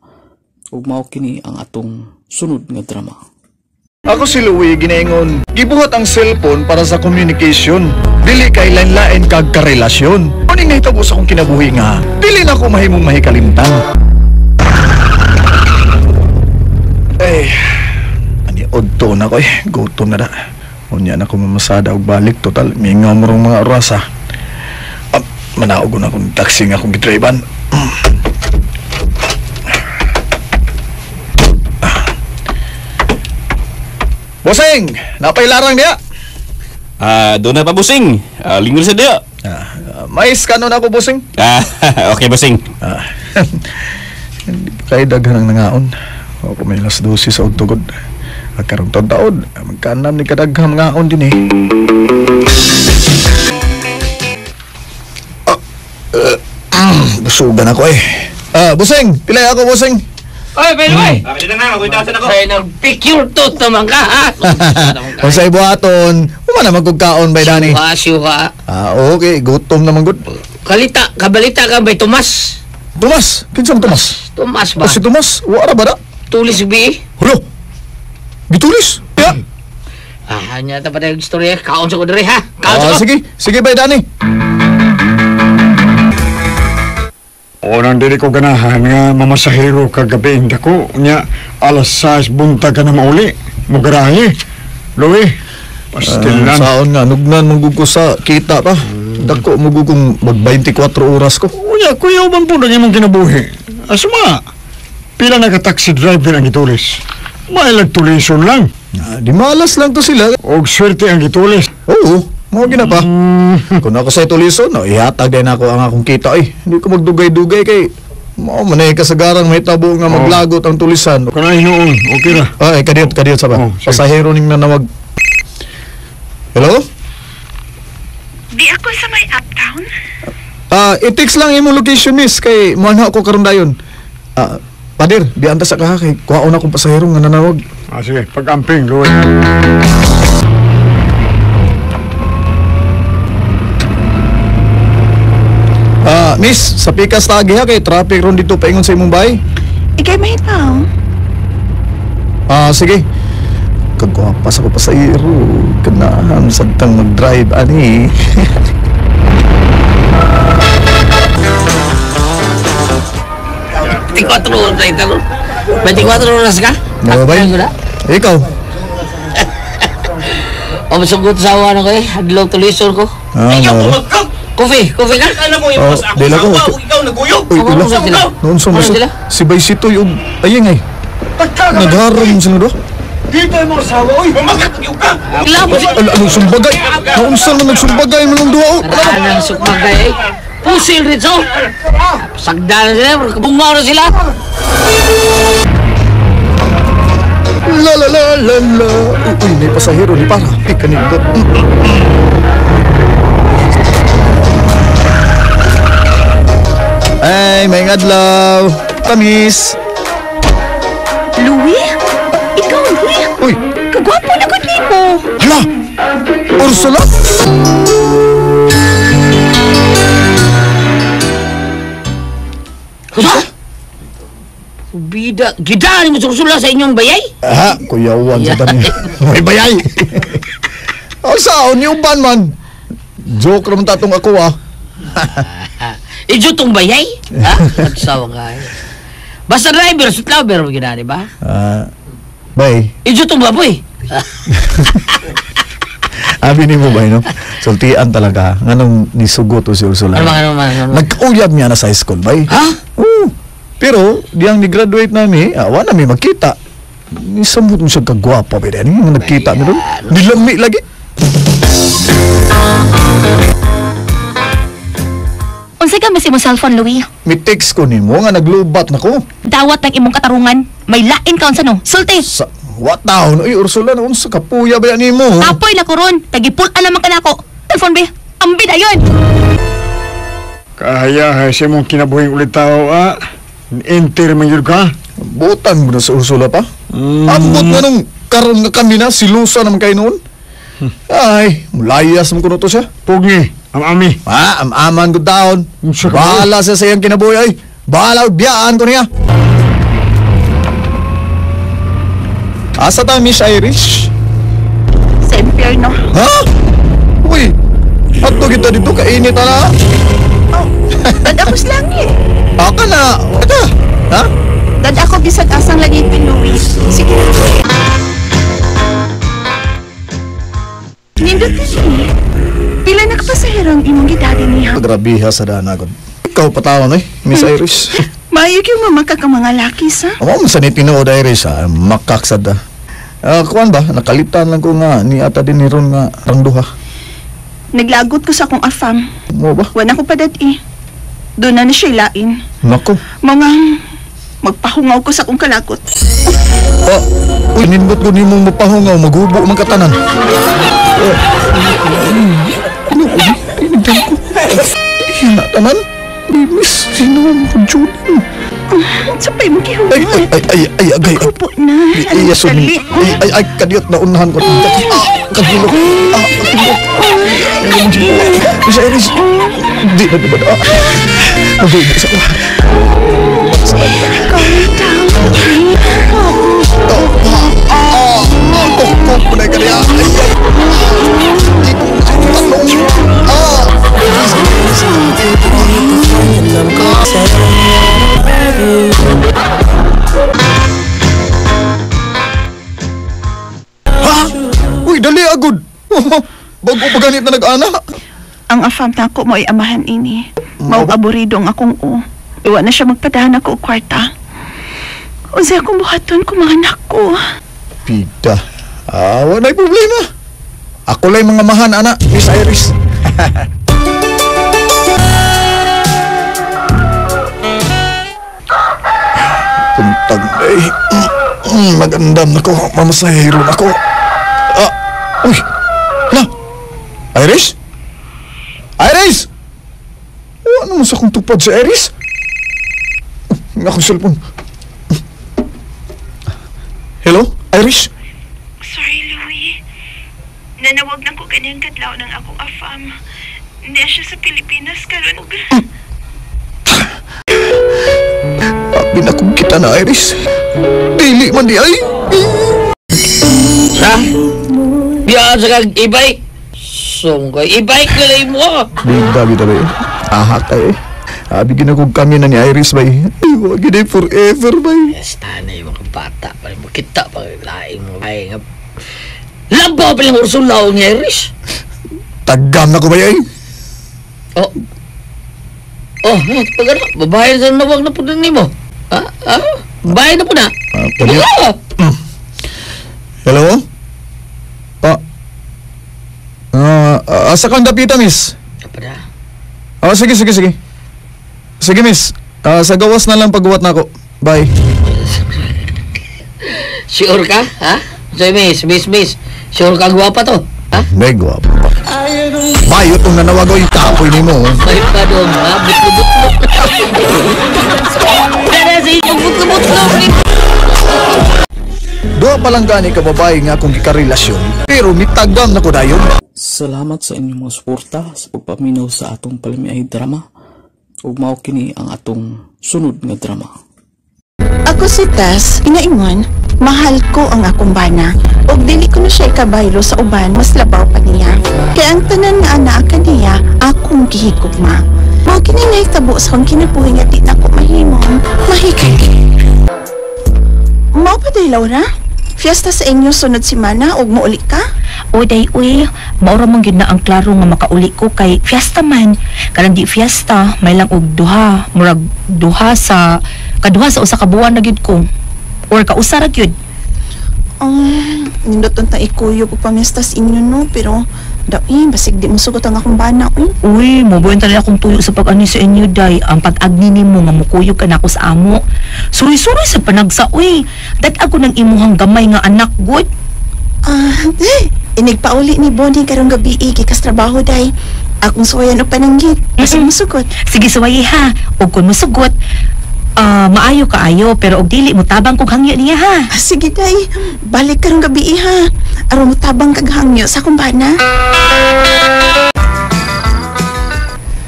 Ug mao kini ang atong sunod nga drama. Ako si Louie ginaingon, gibuhat ang cellphone para sa communication. Dili kay lain-lain kag karelasyon. Uning nahitabo sa akong kinabuhi nga, dili na ako mahimong mahikalimtan. Ani odto na ko gutom na da. Unya na ko mamasada og balik total mingaw mo rong mga oras ha. Manaog na akong taxi nga akong gidriban. Bossing, napailarang niya. Doon na pa, bossing. Linggo sa dia. Mais kanon ako, bossing. Okay, bossing. Hindi kay daghan ang nangaon. Ako may las 12 sa utugod. Magkarong taon, magkanam ni kadaghang nangaon din eh. Busugan ako eh. Bossing, pilay ako, bossing. Oy, Beloy! Dito na, magkitasan ako. Ay, nag-picture tooth naman ka, ha? Kung sa'y buhaton, umana magkugkaon ba, Dani? Syuha. Okay, gutom naman good. Kabalita ka ba, Tomas? Tomas? Kinsang Tomas? Tomas ba? Si Tomas? Wala ba na? Tulis bi? Hulo? Gitulis? Ya? Hanya tapat yung istorya. Kaon sa ko diri, ha? Kaon sa ko. Sige ba, Dani? Nang dili ko ganahan nga mamasahero kagabi hindi ko nya alas 6 buntag ka na mauli mugarahe Louie pastilan saon nga nugnan magugo sa kita pa dako magugong mag 24 oras ko unya kuya bang po na imong kinabuhi asuma pila na ka taxi driver ang gitulis mailag tulison lang di malas lang to sila og swerte ang gitulis oo mo gina pa. Kung ako sa tulison, ihatag din ako ang akong kita eh. Hindi ko magdugay-dugay kay manay kasagarang may tabo nga maglagot ang tulisan. Kana hinuon, okay ra. Ay, kadiyot sa ba. Pasahero ning nanawag. Hello? Di ako sa may uptown? I-text lang imong location, miss, kay muha ako karon dayon. Padir, bianta sa kaha kay kuhaon akong pasahero nga nanawag. Sige, pag-amping, Louie. Miss, sa pikas tagi ha kay traffic ron dito paingon sa imong bahay. Ikay may tao? Sige. Kagwapas ako pa sa iro. Ganahan sagtang mag-drive, ani. 24 oras na ito. 24 oras ka? Mababay? Ikaw? Masugot sa awa na ko eh. Hadlaw tulisor ko. Coffee ka? Alam mo yung mas ako dila ko. ikaw naguyog. Noon sa si Baysito yung ayeng ay. Nagharang sila do. Dito mo sawa oy. Magkakuyog ka. Anong sumbagay? Naunsan man nagsumbagay man ng duha. Anong sumbagay? Pusil rito. Sagda na sila. Bungaw na sila. La. Uy, may pasahero ni para. Ikanindot. Ay, may adlaw. Kamis. Louie? Ikaw, Louie? Uy. Kagwapo na ko nimo. Hala! Ursula? Ha? Bida. Gidaan mo sursula sa inyong bayay? Kuyawan sa tani. May bayay. Saan yung uban man? Joke naman tatong ako Ijo tong bayay? Ha? Nagsawa ka eh. Basta driver, sutlaber mo ginani ba? Bay. Ijo tong baboy. Abi ni mo ba, no? Sultian talaga. Nganong nisugot o si Ursula. Ano? Nagkauyab niya na sa school, bay. Ha? Oo. Pero, diyang ni-graduate namin, awa namin magkita. Nisamot mo siya kagwapa, bay. Ano yung nagkita mo doon? Nilami lagi. Unsay ka masi mo cellphone, Louie? May text ko ni mo nga naglubat na ko. Dawat ng imong katarungan. May lain ka unsa no? Sulti. What now? Uy, Ursula, unsa kapuya ba yan mo? Tapoy na ko ron. Tagipulan naman ka na ako. Telephone ba? Ambid ayon. Kaya si mong kinabuhing ulit tao enter man yun ka. Butan mo na sa Ursula pa? Ambot nga nung karon nga kami na, silusa naman kayo noon. Ay, mulayas mo ko na to siya. Pugi, ami. Aman ko taon. Bahala siya sa iyang kinabuhi ay. Bahala, biyaan ko niya. Asa ta, Miss Irish? Sa impyerno. Ha? Uy, ato kita dito, kainit na. Dad ako slangi. Aka na, wala. Ha? Dad ako gisag-asang lagi kay Louie. Sige. Nindot ka niya. Pila na kapasahero ang imong gidadi niya. Grabiha sa danagon. Ikaw patawan Miss Irish. Mayig yung mamaka ka mga laki sa? Amo man sa ni tinuod Irish makak sad. Kuan ba? Nakalitan lang ko nga ni ata din ni Ron nga ang duha. Naglagot ko sa akong afam. Mo ba? Wala ko pa dati. Doon na siya lain. Nako. Mga magpahungaw ko sa akong kalakot. Nindot ko ni mong mapahungaw, magubo man katanan. Hina tanan? Miss, sino mo ko Julian? Sapay mo kihungan. Ay, agay. Kupo na. Ay, kadiyot na unahan ko. Kagulok. Miss Iris, di na diba na? Magubo sa ko. Punay ka niya. Uy, dali agud. Bago pa ganit na nag-ana. Ang afam na ako mo ay amahan ini. Mau-aburido ang akong Iwa na siya magpadahan ako o kwarta. Unsay akong buhaton kung mga anak ko. Pida. Wala problema. Ako lang mga mahan, anak, Miss Iris. Puntag ay. Magandam na ko. Mamasahiro na ko. Uy. La. Iris? Iris! Ano mo sa kong tupad si Iris? Akong cellphone. Hello, Iris? Sorry, Louie. Nanawag na ko ganyang kadlaw ng akong afam. Hindi siya sa Pilipinas karon. Abi na kong kita na, Iris. Dili man di ay. Sa? Biya sa kag ibay. Sunggoy, ibay ka lang mo. Bida, bay. Aha tayo eh. Abi ginagog kami na ni Iris, bay. Iwa gina forever, bay. Yes, tanay mga bata. Kita pa laing mo. Ay, nga. Labaw pa lang ursulaw ni Iris. Tagam na ko, bay, ay. Pag ano, babae na nawag na po din mo. Babae na po na. Hello? Asa kang dapita, miss? Kapada. Sige. Sige, miss. Sa gawas na lang pagbuhat na ako. Bye. Sure ka, ha? So, miss. Sure ka guwapa to, ha? May guwapa. Bayo itong nanawag o yung tapoy ni mo. Bayo pa doon, ha? Butlo-butlo. Kaya sa inyong butlo-butlo. Doa pa lang gani ka babae nga akong gikarelasyon. Pero mitagam na ko dayon. Salamat sa inyong mga suporta sa pagpaminaw sa atong palamiay drama. Ug mao kini ang atong sunod nga drama. Ako si Tess, inaingon, mahal ko ang akong bana. Og dili ko na siya ikabaylo sa uban, mas labaw pa niya. Kaya ang tanan nga anak kaniya, akong gihigugma. Mao kini nahitabo sa akong kinabuhi nga di na ko mahimong mahikay. Mao pa day, Laura? Fiesta sa inyo sunod semana og mauli ka? O day, maura mong yun na ang klaro nga makauli ko kay fiesta man. Karang di fiesta, may lang og duha. Murag kaduha sa usa ka buwan na gyud ko. Or kausa ra gyud. Nindot ta ikuyo po pamiestas inyo no, pero basig di mo sugot ang akong bana. Uy, mabuhin talaga akong tuyo sa pag-ani sa inyo, day. Ang pag-agni nimo nga mukuyog ka na ako sa amo. Suri-suri sa panagsa, Dat ako ng imuhang gamay nga anak, good. Inigpauli ni Bonnie karong gabi, kikas trabaho, day. Akong suwayan o pananggit. Basta mo sugot. Sige, suwayi ha. O kung mo sugot, maayo kaayo, pero og dili mo tabang kog hangyo niya, ha? Sige, day. Balik karong gabi, ha. Aron mo tabang kag hangyo sa akong bana.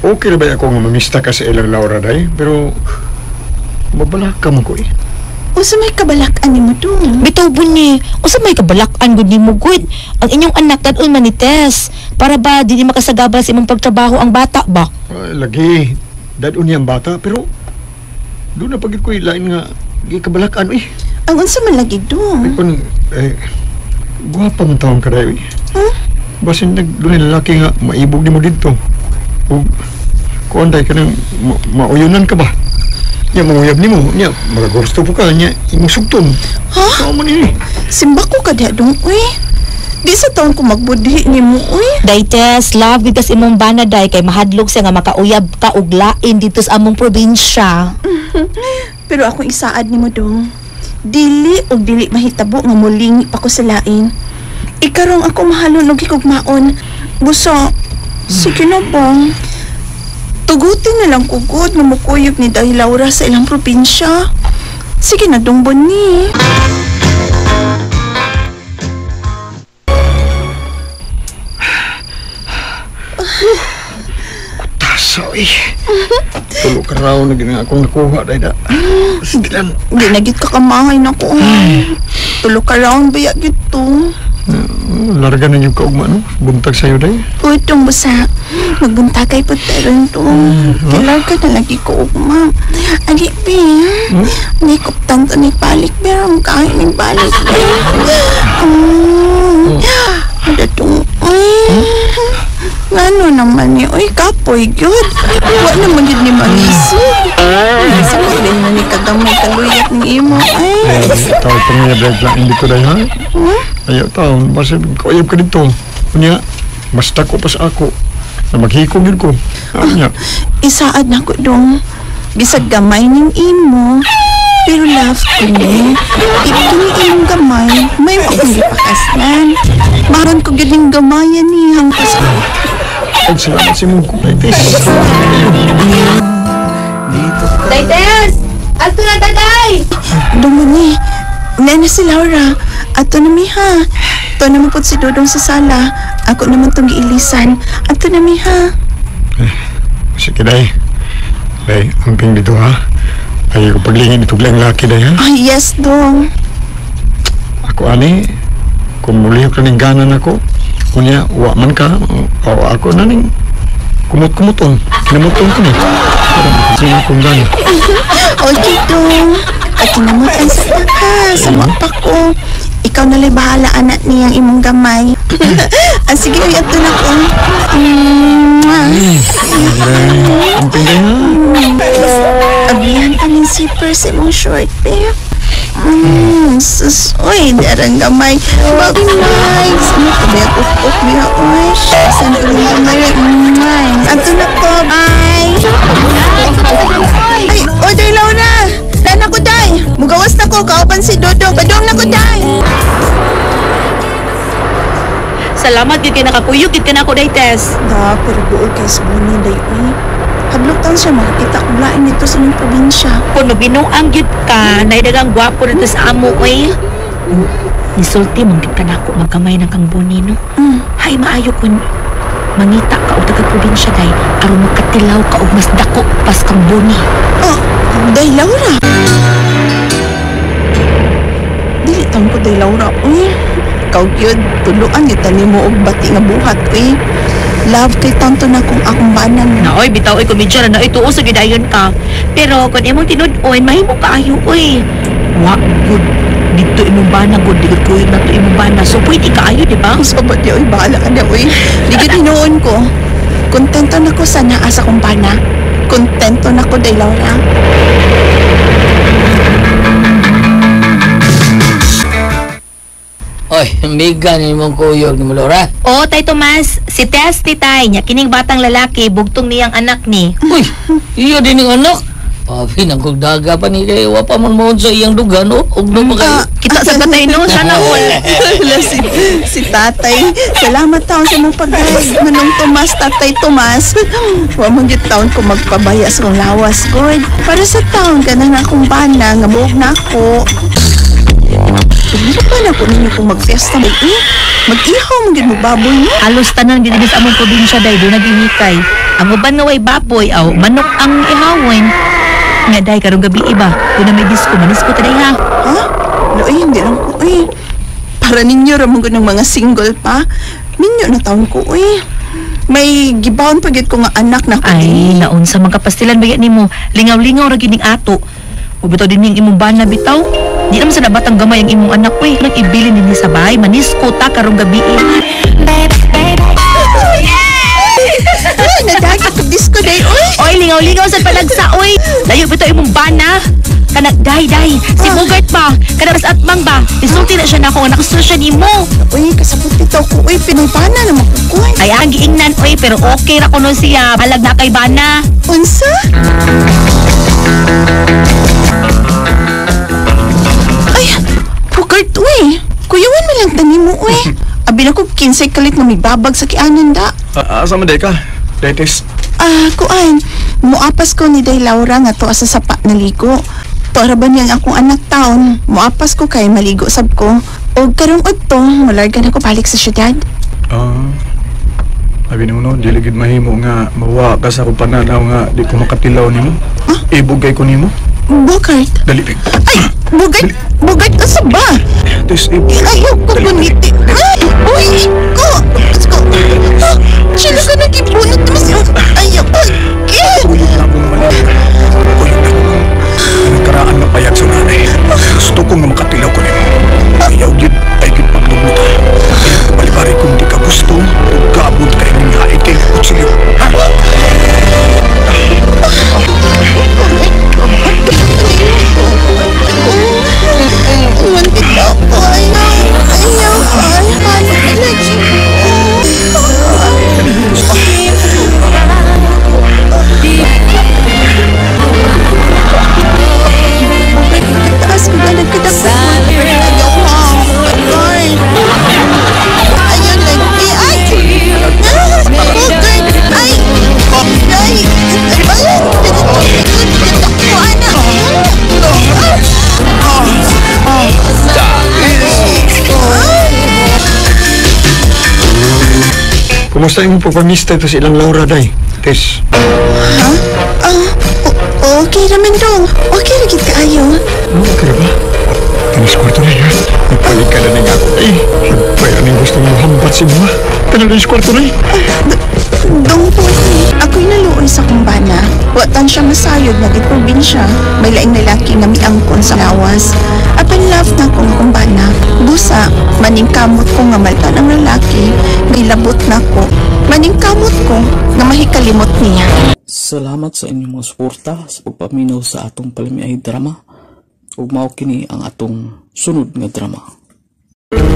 Okay na ba ako nga mamista ka sa ilang Laura, day? Pero mabalak ka mo ko, Usa may kabalakan ni mo doon. Bitaw bunyi, usa may kabalakan gud nimo good. Ang inyong anak dadul man ni Tess. Para ba di makasagabal sa imong pagtrabaho ang bata ba? Lagi, dadul niya ang bata, pero doon na pagid ko ilain nga gikabalakan, Ang unsa man lagi doon? Guwapa man taong ka, day, Basin doon lalaki nga maibog ni mo dito. O, kuanday ka nang mauyunan ka ba? Nya manguyab nimo, nya magagusto po ka nya imong sugton. Ha? Ano man ini? Simba ko ka diha dong, uy. Di sa taon ko magbudhi ni mo, uy. Daytes, love, bigas imong bana day kay mahadlok siya nga makauyab ka og lain dito sa among probinsya. Pero akong isaad ni mo dong. Dili og dili mahitabo nga muling pa ko sa lain. Ikarong ako mahalon og higugmaon. Buso, sige na bang. Tugutin na lang kugod nga mukuyog ni Day Laura sa ilang probinsya. Sige na dong, Bonnie. Tasa, eh. Tulog ka raw na gina akong nakuha, Dayda. Sidilan. Di na gid ka kamangay na ko. Tulog ka raw ang baya gito. Larga na yung kaugma, no? Buntag sa'yo, Day. Uy, itong busa. Magbuntagay po tayo ito. Kilarga na lagi ko ugma. Adi, Bi. Hindi ko tanto ni balik. Pero ang kain ni balik. Ada itong, ngano naman ni, uy, kapoy, yun. Huwag naman yun ni Manisig. Nasa ko rin na ni kagamay kaluyat ni Imo. Ay. Tawag pa niya, Day, lang hindi ko, Day, ha? Ayaw taon, basta kuyab ka dito. Kunya, mas tako pa sa ako. Na maghikog yun ko. Anya. Isaad na ko dong. Bisag gamay ning imo. Pero love ko ni. Ibigin ni imong gamay. May akong gipakasnan. Maron ko giling gamayan ni hangpas ko. Ay, salamat si mong kumpletis. Daytes! Ato na tagay! Dumuni. Nana si Laura. Ato na miha. Ato na mapod si Dodong sa sala. Ako naman itong giilisan. Ato na miha. Sige, Day. Day, amping dito, ha? Ayaw ko paglingin itong lang laki, Day, ha? Ay, yes, Dong. Ako, ani, kung mulihok ka ng ganan ako, kunya, wa man ka, o ako na ning kumut-kumuton. Kinamuton ko ni. Parang sino akong gana. Okay, Dong. At kinamutan sa taka. Sa mapa ko. Ikaw na lang bahala, anak niyang imong gamay. Sige, uy, ato na ko. Amping, Day, ha? Abihan ka ng zipper sa imong short, babe. Sus, uy, darang gamay. Babi, Mike. Ano ka ba? Kuk-kuk biya, uy. Saan ko lang gamay? Ato na ko, bye. Ay, o, Day Laura. Lana ko, Day. Mugawas na ko. Kauban si Dodong. Padong na ko, Day. Salamat gid kay nakakuyog gid kana ko Daytes. Da, pero buol kay sa Bonnie, Day, uy. Hadlok taon siya makakita kong lain dito sa inyong probinsya. Kung mabinuang gid ka, naidagang gwapo dito sa amo oy. Nisulti mong gid ka nako magkamay ng kang Bonnie, no? Hay maayo kun mangita ka og taga probinsya day aron magkatilaw ka og mas dako pas kang Bonnie. Oh, Day Laura. Dili taon ko, Day Laura, uy. Ikaw yun, tuluan kita ni mo og bati nga buhat, uy. Love kay tanto na kung akong banan. Naoy, bitaw oy komedya na ito sa gidayon ka. Pero kung imong tinud-on, mahimo kaayo oy. Wa good. Dito imong bana good, digod ko na to imong bana. So pwede kaayo, di ba? Sabat di oy, bahala ka na, uy. Digod hinuon ko. Kontento na ko sa naa sa kong bana. Kontento na ko, Day Laura. Oy, miga ni mong kuyog ni Laura. Oo, Tay Tomas. Si Tess ni Tay niya, kining batang lalaki, bugtong niyang anak ni. Uy, iya din ang anak. Papi, nagkugdaga pa ni kayo. Wa pa man mo sa iyang duga, no? Og no pa kayo. Kita sa tatay, no? Sana all. si tatay. Salamat taon sa mong pag-guide. Manong Tomas, Tatay Tomas. Wa mong taon ko magpabaya sa kong lawas, good. Para sa taon ka na akong bana, nga buog na ako. Hindi pa na ko ninyo kung mag-fiesta may mag-ihaw mong mo baboy mo. Halos tanan din sa among probinsya day do nagihikay. Ang uban nga way baboy aw manok ang ihawin. Nga day karong gabi iba, do na may disco manisko taday ha. Ha? Loy, hindi lang ko para ninyo ra mong ganung mga single pa. Minyo na taon ko May gibawon pagit ko nga anak na ko. Ay, naunsa man kapastilan bagay nimo. Lingaw-lingaw ra gining ato. Ug bitaw din ning imong bana bitaw. Di naman sa nabatang gamay ang imong anak ko nag-ibilin din sa bahay, manisko ta karong gabi Nadagit ang disco day, Oy, Lingaw-lingaw sa palagsa, oy. Layo bito imong bana. Kanak, day. Si Bogart ba? Kanak, mas atmang ba? Isulti na siya na ako, nakusunod siya ni mo. Uy, kasabot ito ko. Uy, pinaypana naman ko. Ay, ang giingnan, oy. Pero okay ra ko nun siya. Halag na kay bana. Unsa? Ay, Bogart, uy. Kuyawan mo lang tani mo, uy. Abi na ko 15 kalit na may babag sa kianan da. Asa man day ka? Dentist. Kuan. Muapas ko ni Day Laura nga to sa sapa na ligo. Tora ba niyang akong anak taon? Muapas ko kay maligo sab ko. O karong udto, malarga na ko balik sa syudad. Abi no, dili gid mahimo nga mawa ka sa akong pananaw nga di ko makatilaw nimo. Ibugay ko nimo. Bogart. Dali. Ay, Bogart. Bogart, asa ba? Ayaw ko kuniti. Ay, uy, ko. Sila ka nagibunot naman siya. Ayaw ko. Kuyog na akong mali. Anong karaan na payag sa nanay. Gusto ko nga makatilaw ko nimo. Ayaw gid, ay gid paglumuta. Balibari kung di ka gusto, gabot ka ining haik kay kutsilyo. Muntik na ako. Ayaw ko. Taas ko na nagkadapot. Ayaw ko. Ayaw lagi. Ay! Bogart! Ay! Ay! Ako, anak! Kumusta yung pagpamista ito sa ilang Laura, day? Tess. Okay naman dong. Okay lagi kaayo. Okay ba? Tanis kwarto na yan. Nagpalit ka na ng ako, day. Pwede rin gusto mo hambat si mga. Panalis kwarto na Dong po, ako'y naluoy sa kumbana. Watan siya masayod na di probinsya. May laing lalaki nga miangkon sa lawas. Apan love na kong kumbana. Busa, maningkamot ko nga maltan ang lalaki. May labot na ko. Maningkamot ko nga mahikalimot niya. Salamat sa inyong mga suporta sa pagpaminaw sa atong palamiay drama. Ug mao kini ang atong sunod nga drama.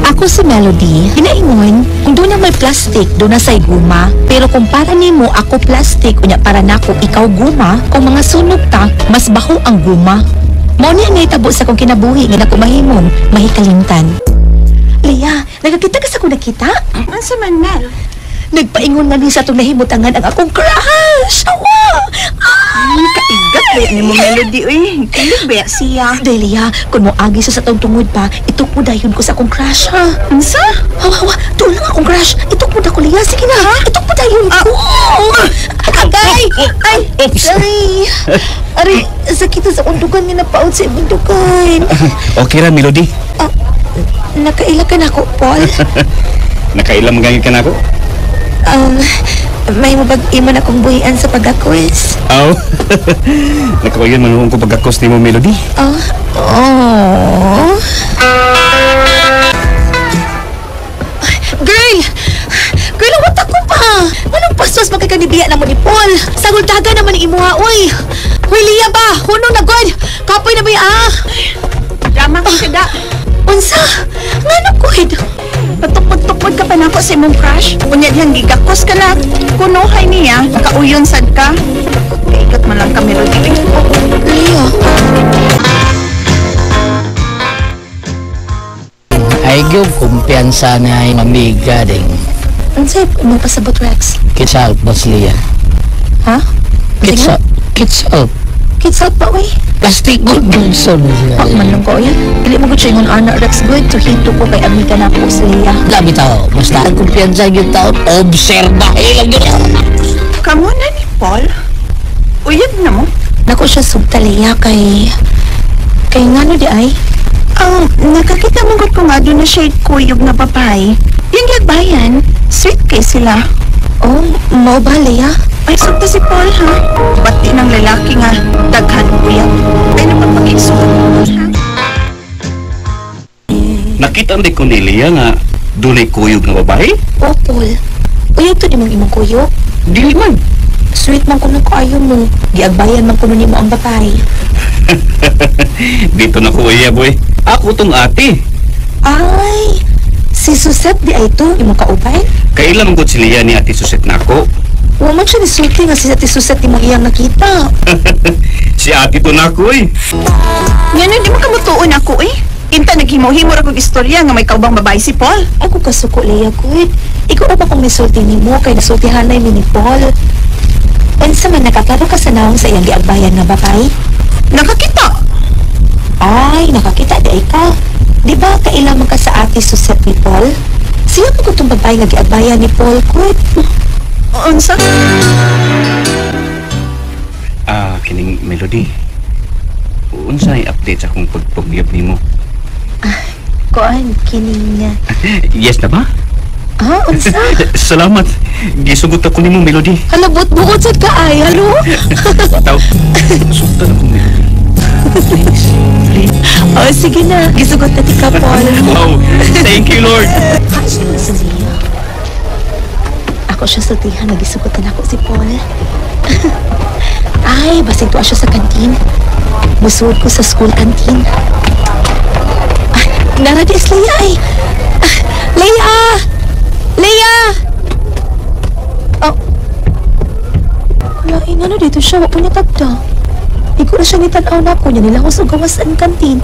Ako si Melody, hinaingon, kung doon na may plastic, doon na sa'y guma. Pero kung para nimo ako plastic, unya para nako ikaw guma, kung mga sunog ta, mas baho ang guma. Mao niya ngay tabo sa kong kinabuhi, nga nako mahimong, mahikalimtan. Leah, nagkakita ka sa kong nakita? Ansa man, Mel? Nagpaingon nga ni sa itong nahimutangan ang akong crush! Awa! Kaigat ba yan mo, Melody, uy? Kilig ba siya? Delia, kung mo agi sa atong tungod pa, itukmudayon ko sa akong crush, ha? Ansa? Hawa, doon lang akong crush. Itukmud ako, Leah. Sige na, ha? Itukmudayon ko! Agay! Ay! Sorry! Ari, sakit sa undugan nga napaot sa undugan. Okay ra, Melody. Nakaila ka na ako, Paul. Nakailam gangin ka na ako? May mabag-iman akong buhian sa pag-akwes. Nakabayan manuhong ko pagkakos ni mo, Melody. Girl, what ako pa? Anong pastos magkakanibiya naman ni Paul? Saguldaga naman ni imuha, uy. Uy, Leah ba? Hunong na god. Kapoy na ba yung Drama kong kada. Unsa? Nga na god. Patupod-tupod ka pa na ako sa imong crush. Kunya diyang gigakos ka lang. Kunuhay niya, makauyon sad ka. Ikot man lang ka, Melody. Leah. Ay, gyud kumpiyansa na yung amiga ding. Unsay mo pasabot, Rex? Kitsalp, Boss Leah. Ha? Kitsalp. Kitsalp pa, uy. Plastic good Johnson. Wag man lang ko, yan. Dili mo ko siya yung anak, Rex. Good to hito ko kay amiga na po sa Leah. Labi tao, basta ang kumpiyansa yung tao, obserbahe lang yun. Kamu na ni Paul? Uyag na mo? Nako siya subta, Leah, kay ngano di ay? Nakakita mo ko nga doon na siya kuyog na babae. Yung gagbayan, sweet kay sila. Oh, mo ba, Leah? Ay, sugta si Paul, ha? Pati ng lalaki nga, daghan kuyag. Ay, napapag-isuot, ha? Nakita di ko ni Leah nga dunay kuyog nga babae? Oh, Paul. Uyag to di mong imong kuyog? Dili man. Sweet man kuno ko ayo mo. Giagbayan man kuno nimo ang babae. Dito na ko iya, boy. Ako tong ate. Ay, si Suset di ay to imo kaubay? Kailan gud sila ni ate Suset nako? Wa man siya nisulti nga si Ate Suset imong iyang nakita. Si ate to nako eh. Ngano di mo kamutuon ako eh. Inta naghimo-himo ra kog istorya nga may kaubang babae si Paul. Ako kasuko Leia good. Ikaw ba kung nisulti nimo kay nasultihan na ni Paul? Unsa man nakaklaro ka sa naong sa iyang giagbayan nga babae? Nakakita. Ay, nakakita di ka. Di ba kailan man ka sa Ate Suset ni Paul? Siya pa kung babae nga giagbayan ni Paul good. Unsa? Kining Melody. Unsa ay update sa akong pagpugyap nimo? Kuan kining Yes na ba? unsa? Salamat. Gisugot ako nimo Melody. Hala, buot sad ka ay, halo? Taw. Sultan ako Melody. Oh, sige na. Gisugot na ti ka, Paul. Wow. Thank you, Lord. Ako siya sa tihan, nagisugotan ako si Paul. Ay, basig tuwa siya sa kantin. Musuod ko sa school kantin. Ay, naradis Leia ay. Leia! Leia! Oh. Wala, ano dito siya? Wala po niya tagda. Di ko na siya nitanaw na ako niya nila ako sa gawas ang kantin.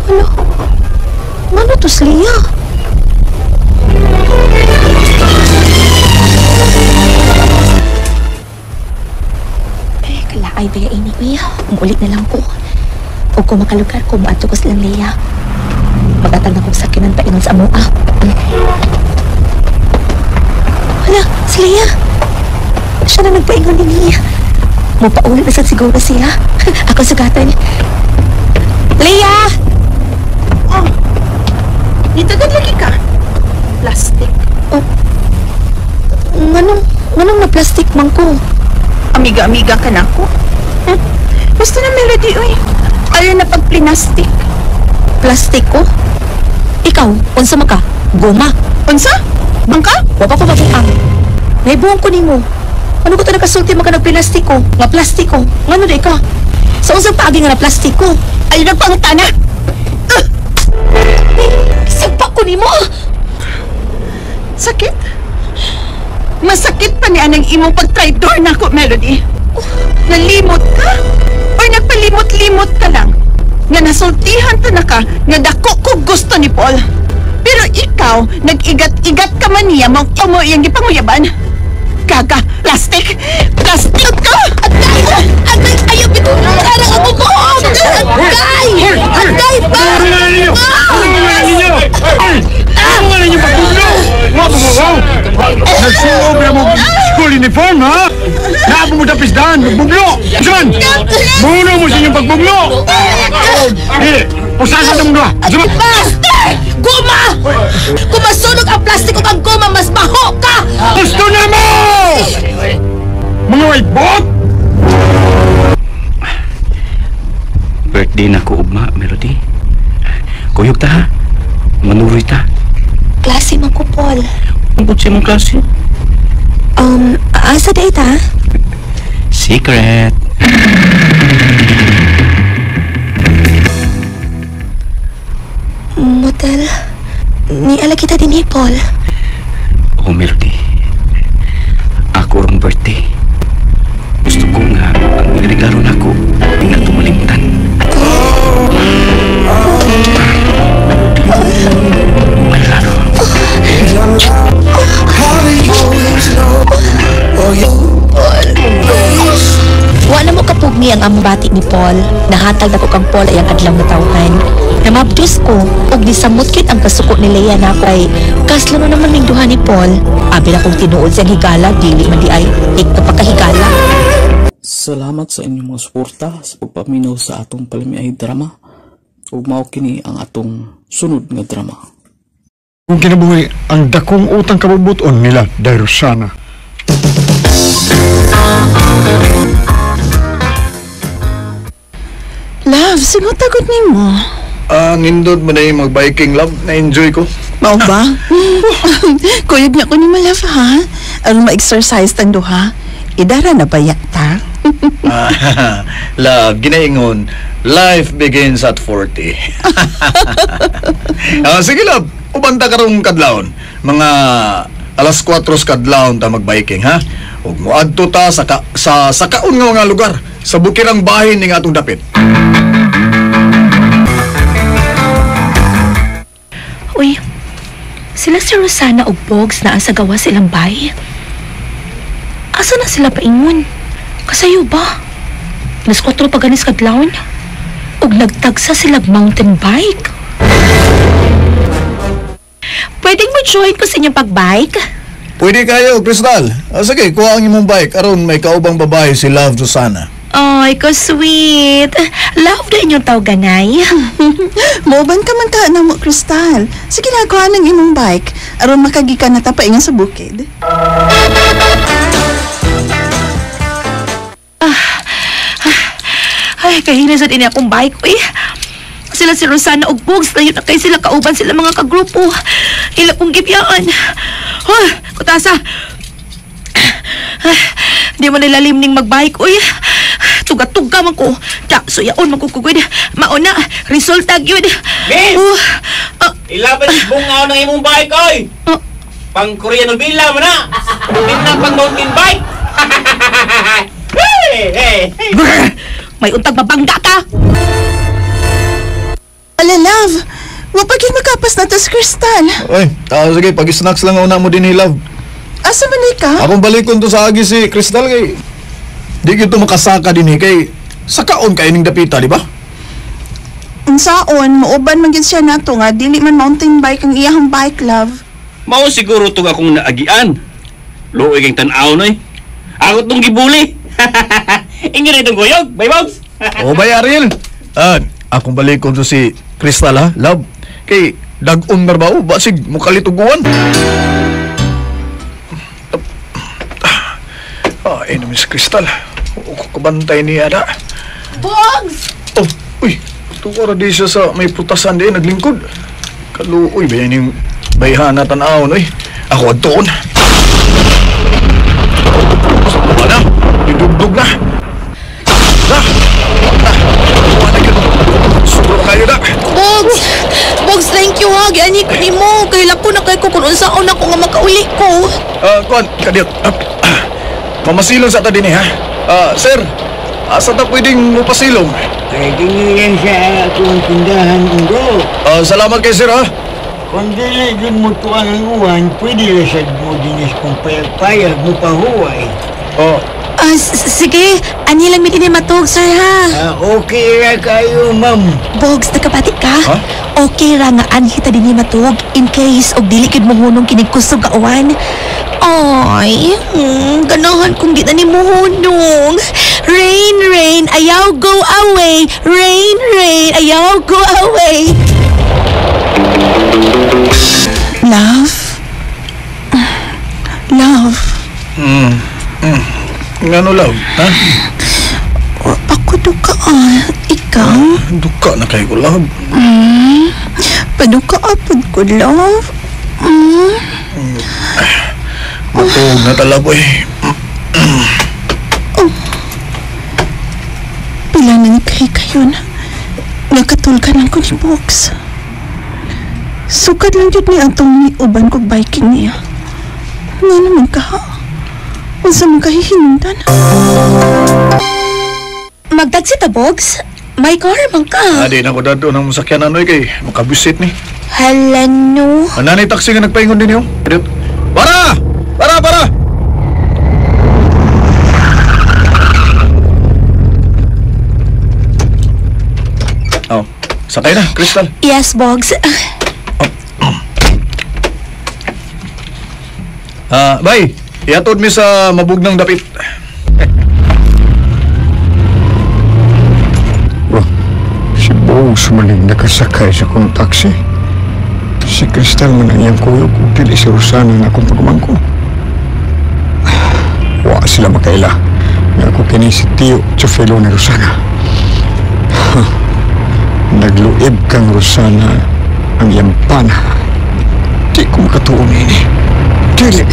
Wala. Ano to si Leia? Kalaay ba ini uy? Umulit na lang ko. O kung makalugar ko, maato ko silang Leia. Magatag na kong sakinan pa inon sa amoa. Wala, si Leia. Siya na nagpaingon din niya. Mupaulit na sa siguro siya. Ako sugatan. Leia! Oh, nitagad lagi ka. Plastic. Oh. Nganong na plastic man ko? Amiga-amiga ka na ako. Basta na Melody, uy. Ayaw na pag-plastic. Plastic ko? Ikaw, unsa man ka? Goma? Unsa? Bangka? Wapa ko babuang. Naibuang ko nimo. Ano ko ito nakasulti maka nagplastik ko? Nga plastik ko? Ngano di ka? Sa unsang paagi nga na plastik ko? Ayaw na pangtana. Isagpak ko nimo. Sakit? Masakit pa ni anang imong pag-traitor na ako, Melody. Nalimot ka? O nagpalimot-limot ka lang? Nga nasultihan ta na ka nga dako ko gusto ni Paul. Pero ikaw, nag-igat-igat ka man niya mo iyang gipanguyaban. Gaga, plastic! Plastic ka! Agay! Agay! Ayaw bitunan! Karang ako ko! Agay! Agay ba? Tulungan ninyo! Tulungan ninyo! Tulungan ninyo pagpuglo! Nagsuob na mo school uniform, ha? Naabo mo tapisdahan, magbuglo! Usaman! Muno mo sa inyong pagbuglo! Pusasan na mo na! Usaman! Plastic! Guma! Kung masunog ang plastic o ang guma, mas maho ka! Gusto na mo! Mga whiteboard! Birthday na ko ugma, Melody. Kuyog ta ha? Manuroy ta. Klase man ko, Paul. Ang butsi mong klase? Asa day ta? Secret. Motel. Ni ala kita din Paul. Oh, Melody. Ako ang birthday. Gusto ko nga ang regalo na ko ay nga tumalimtan. Malaro. Wala mo kapugni ang ambati ni Paul. Nahatag na ko kang Paul ay ang adlaw na tawhan. Namabdus ko, ug disamot kit ang kasuko ni Leia na ako ay kaslo na naman ning duha ni Paul. Abi na kong tinuod siyang higala, dili man di ay ikto pa kahigala. Salamat sa inyong mga suporta sa pagpaminaw sa atong palamiay drama. Ug mao kini ang atong sunod nga drama. Kung kinabuhi, ang dakong utang kabubuton nila, Dairosana. Love, sigot tagot ni mo. Nindot mo na yung mag-biking, love. Na-enjoy ko. Mao ba? Kuyog na ko ni mo, love, ha? Aron ma-exercise tando, ha? idara na ba yata? Love, ginaingon, life begins at 40. Sige, love, ubanta ka rong kadlawon. Mga alas 4 kadlawon ta mag-biking, ha? Ug moadto ta sa kaon nga mga lugar sa bukirang bahin ning atong dapit. Uy, sila si Rosana ug Bogs na sa gawa silang bahay. Asa na sila paingon? Kasayo ba? Alas 4 pa ganis kadlawon. Ug nagtagsa sila mountain bike. Pwedeng mo join ko sa inyong pagbike? Pwede kayo, Crystal. Sige, kuha ang imong bike aron may kaubang babae si Love Rosana. Ay, ko sweet. Love na inyong tao ganay. Mauban ka man ka na mo, Crystal. Sige na, kuha ng imong bike aron makagikan na tapaingan sa bukid. Ay, kahinan sa din akong bike, uy. Sila si Rosana ug Bogs, layo na kay sila kauban sila mga kagrupo. Ila kong gibiyaan. Hoy, kutasa. Di mo nilalim ning magbike, uy. Tuga-tuga man ko. Suyaon man ko kugwid. Mauna, resulta gyud. Miss! Ilaban si bungaw ng imong bike, oy! Pang Korean Villa mo na! Hindi pang mountain bike! Hey! May untag mabangga ka! Ala, Love, wapagin makapas na tas Crystal. Oy, sige, pag-snacks lang una mo din ni Love. Asa man ka? Akong balikon to sa agi si Crystal kay di gito makasaka din kay sakaon kay ning dapita, di ba? Unsaon, mauban man gid siya nato nga dili man mountain bike ang iyang bike, Love. Mao siguro tong akong naagian. Luoy kang tan-aw noy. Ako tong gibuli. Inyo na itong guyog, bay Bogs. O bay Ariel. Akong balikon to si Crystal, ha, Love. Kay dag-on marbaw basig mukalituguan. Inom si Crystal. Kubantay niya na. Bogs! Oh, uy. Tukara di siya sa may putasan din, naglingkod. Kaluoy, ba yan yung bayhan na tanaw, no? Ako adtoon. Basta na, didugdug na. Sobrang kayo na. Bogs! Bogs, thank you ha. Gianyi ko ni mo. Kaila ko na kay ko kung unsaon ako nga makauli ko. Kuan, kadiyot. Mamasilong sa ta din ha. Sir, asa ta pwedeng mupasilong? Pwede nyo yan sa akong tindahan undo. Salamat kay sir ha. Kung dili din mo tuwang ang uwan, pwede lasad mo dinis kung payag mo pahuway. Sige, ani lang mitini matog, sir ha. Okay ra kayo, ma'am. Bogs, nagkabatik ka? Okay ra nga anhi ta din matog in case og dili gid mo hunong kinig kusog ka uwan. Ay, ganahan kung di na ni mo hunong. Rain, rain, ayaw go away. Rain, rain, ayaw go away. Love? Love? Ngano, Love, ha? Ako dukaan. Ikaw? Duka na kayo ko, Love. Paduka apod ko, Love. Matog na talaboy. Pila na ni kayo na. Nakatulkan lang ko ni Bogs. Sukad lang yun ni atong uban kong biking niya. Nga naman ka ha? Unsa mong kahihinundan? Magtagsi ta, Bogs. May car man ka. Di na ko dato ng masakyan anoy kay makabisit ni. Hala no. Nanay taxi nga nagpaingon din yun. Para! Para! Sakay na, Crystal. Yes, Bogs. Bay, iatod mi sa mabugnang dapit. Si Bogs maning nakasakay sa kong taxi. Si Crystal man ang iyang kuyog kung dili si Rosana na akong pagmangko. Wa sila makaila nga ako kini si Tio Chofelo ni Rosana. Nagluib kang Rosana ang iyang pana. Di ko makatuon ini. Dili.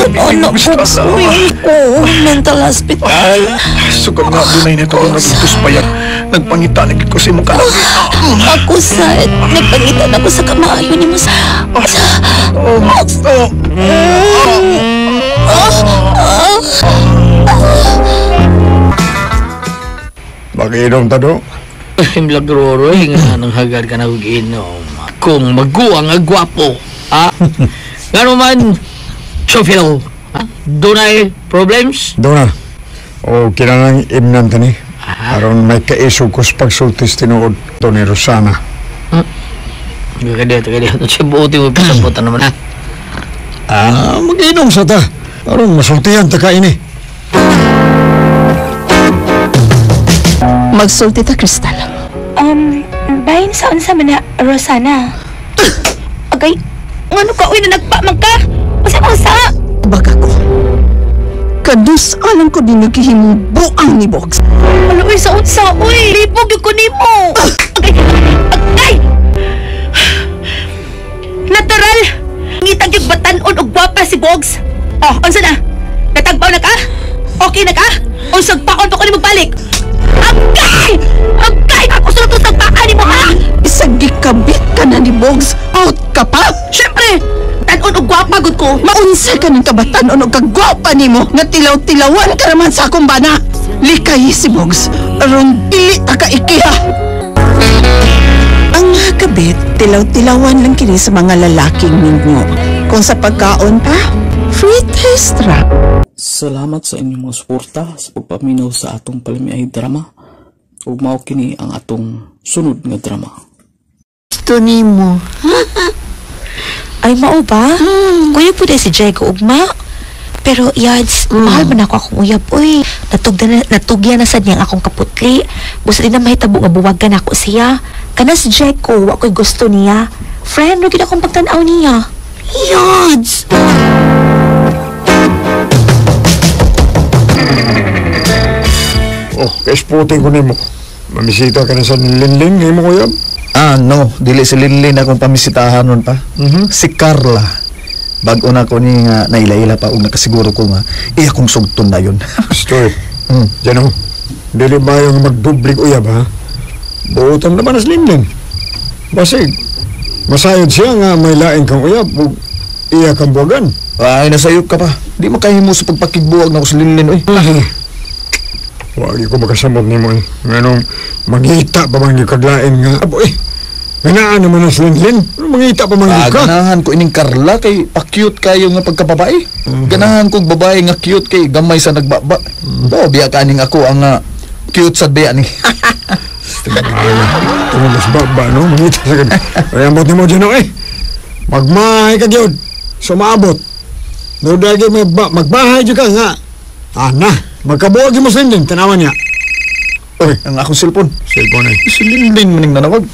Anak ko, uy ko. Mental hospital. Sugod nga dunay na ito kung nagutos payak. Nagpangita na ko si mong kalagi. Ako sad. Nagpangitan ako sa kamayo ni mo sa... Mag-inom ta do? Milagroroy nga nang hagad ka na mag-inom. Kung maguang ang gwapo. Nga naman, Sofilo, dunay problems? Doon na. O kinalang imnan ta ni. Aron may kaisog ko sa pagsultis tinuod to ni Rosana. Gagada. Siya buti mo pasabutan naman, ha? Mag-inom sa ta. Aron masultihan ta ka ini. Magsulti ta, Crystal. Bahin saan sa mana, Rosana? Agay, ngano ka, uy, na nagpamag ka? Masa? Baga ko. Kadus alang ko din nagkihimong buang ni Bogs. Ano, uy, sa uy, libog yung kunin mo. Agay! Natural! Ngitag yung batanon o gwapa si Bogs. Oh, unsa na? Natagbaw na ka? Okay na ka? O sagpaon pa ko ni magbalik? Agay! Ako sa ito sagpaan ni mo, ha? Isang gikabit ka na ni Bogs. Out ka pa? Siyempre! Tanon o gwapa gud ko. Maunsa ka ng kabatanon o kagwapa ni mo nga tilaw-tilawan ka naman sa akong bana. Likay si Bogs. Aron dili ta ka ikiha. Ang mga kabit, tilaw-tilawan lang kini sa mga lalaking ninyo. Kung sa pagkaon pa, free taste ra. Salamat sa inyong mga suporta sa pagpaminaw sa atong palamiay drama. Ug mao kini ang atong sunod nga drama. Gusto ni mo. Ay, mao ba? Kuya po si Diego ugma. Pero, Yads, mahal man ako akong uyab. Uy, natugyan na sad niyang akong kaputli. Gusto din na mahitabo nga buwagan ako siya. Kana si Diego, wako'y gusto niya. Friend, wag akong pagtanaw niya. Yads! Oh, kaisputin ko ni mo. Mamisita ka na sa Linling, ngayon mo ko yan? No. Dili si Linlin akong pamisitahan nun pa. Si Carla. Bago na ko ni nga naila-ila pa o nakasiguro ko nga iya kong sugton na yun. Stoy. Diyan o. Dili ba yung magdublig uyab, ha? Buotan naman as Linlin. Basig. Masayod siya nga may laing kang uyab o iya kang buwagan. Ay, nasayop ka pa. Di makahimo sa pagpakigbuwag na ko si Linlin, oy. Wag ko makasamot ni mo, eh. Nganong mangita pa bang yung kaglain nga. Abo, eh. Ganaan naman ang Linlin. Mangita pa bang ka? Ganahan ko ining Carla kay pa-cute kayo nga pagkababae. Ganahan kong babae nga cute kay gamay sa nagbaba. Biya kaning ako ang cute sa biya ni. Tumalas baba, no? Mangita sa ganun. Ay, ambot ni mo dyan, eh. Magmahay ka dyan. Sumabot. No, dahil magbahay dyan ka nga. Magkabuwag yung mas Linlin, tanawan niya. Uy, ang akong cellphone. Cellphone eh. Si Linlin maning nanawag.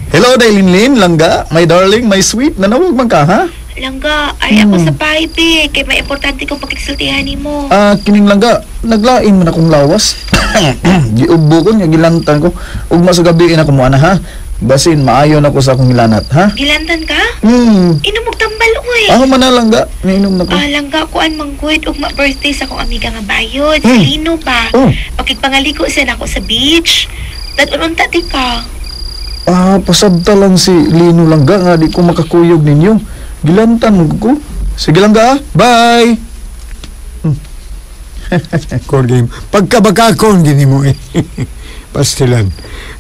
Hello, day Linlin, langga, my darling, my sweet, nanawag man ka, ha? Langga, ay ako sa bahay, be. Kaya may importante kong pagkisultihan mo. Kining langga, naglain man akong lawas. Giubo ko, gilantang ko. Ugma sa gabi na kumuha na, ha? Basin, maayon ako sa akong ilanat, ha? Gilantan ka? Inom mo tambal, uy. Ako man na langga, nainom na ko. Langga, kuan manggod, ugma birthday sa akong amiga nga bayod. Sa Lino pa. Pagkipangaligo siya na ako sa beach. Dadununta di ka. Pasabta lang si Lino langga nga di ko makakuyog ninyo. Gilantan mo ko. Sige langga, bye! Call game. Pagkabakakon, gini mo eh. Pastilan.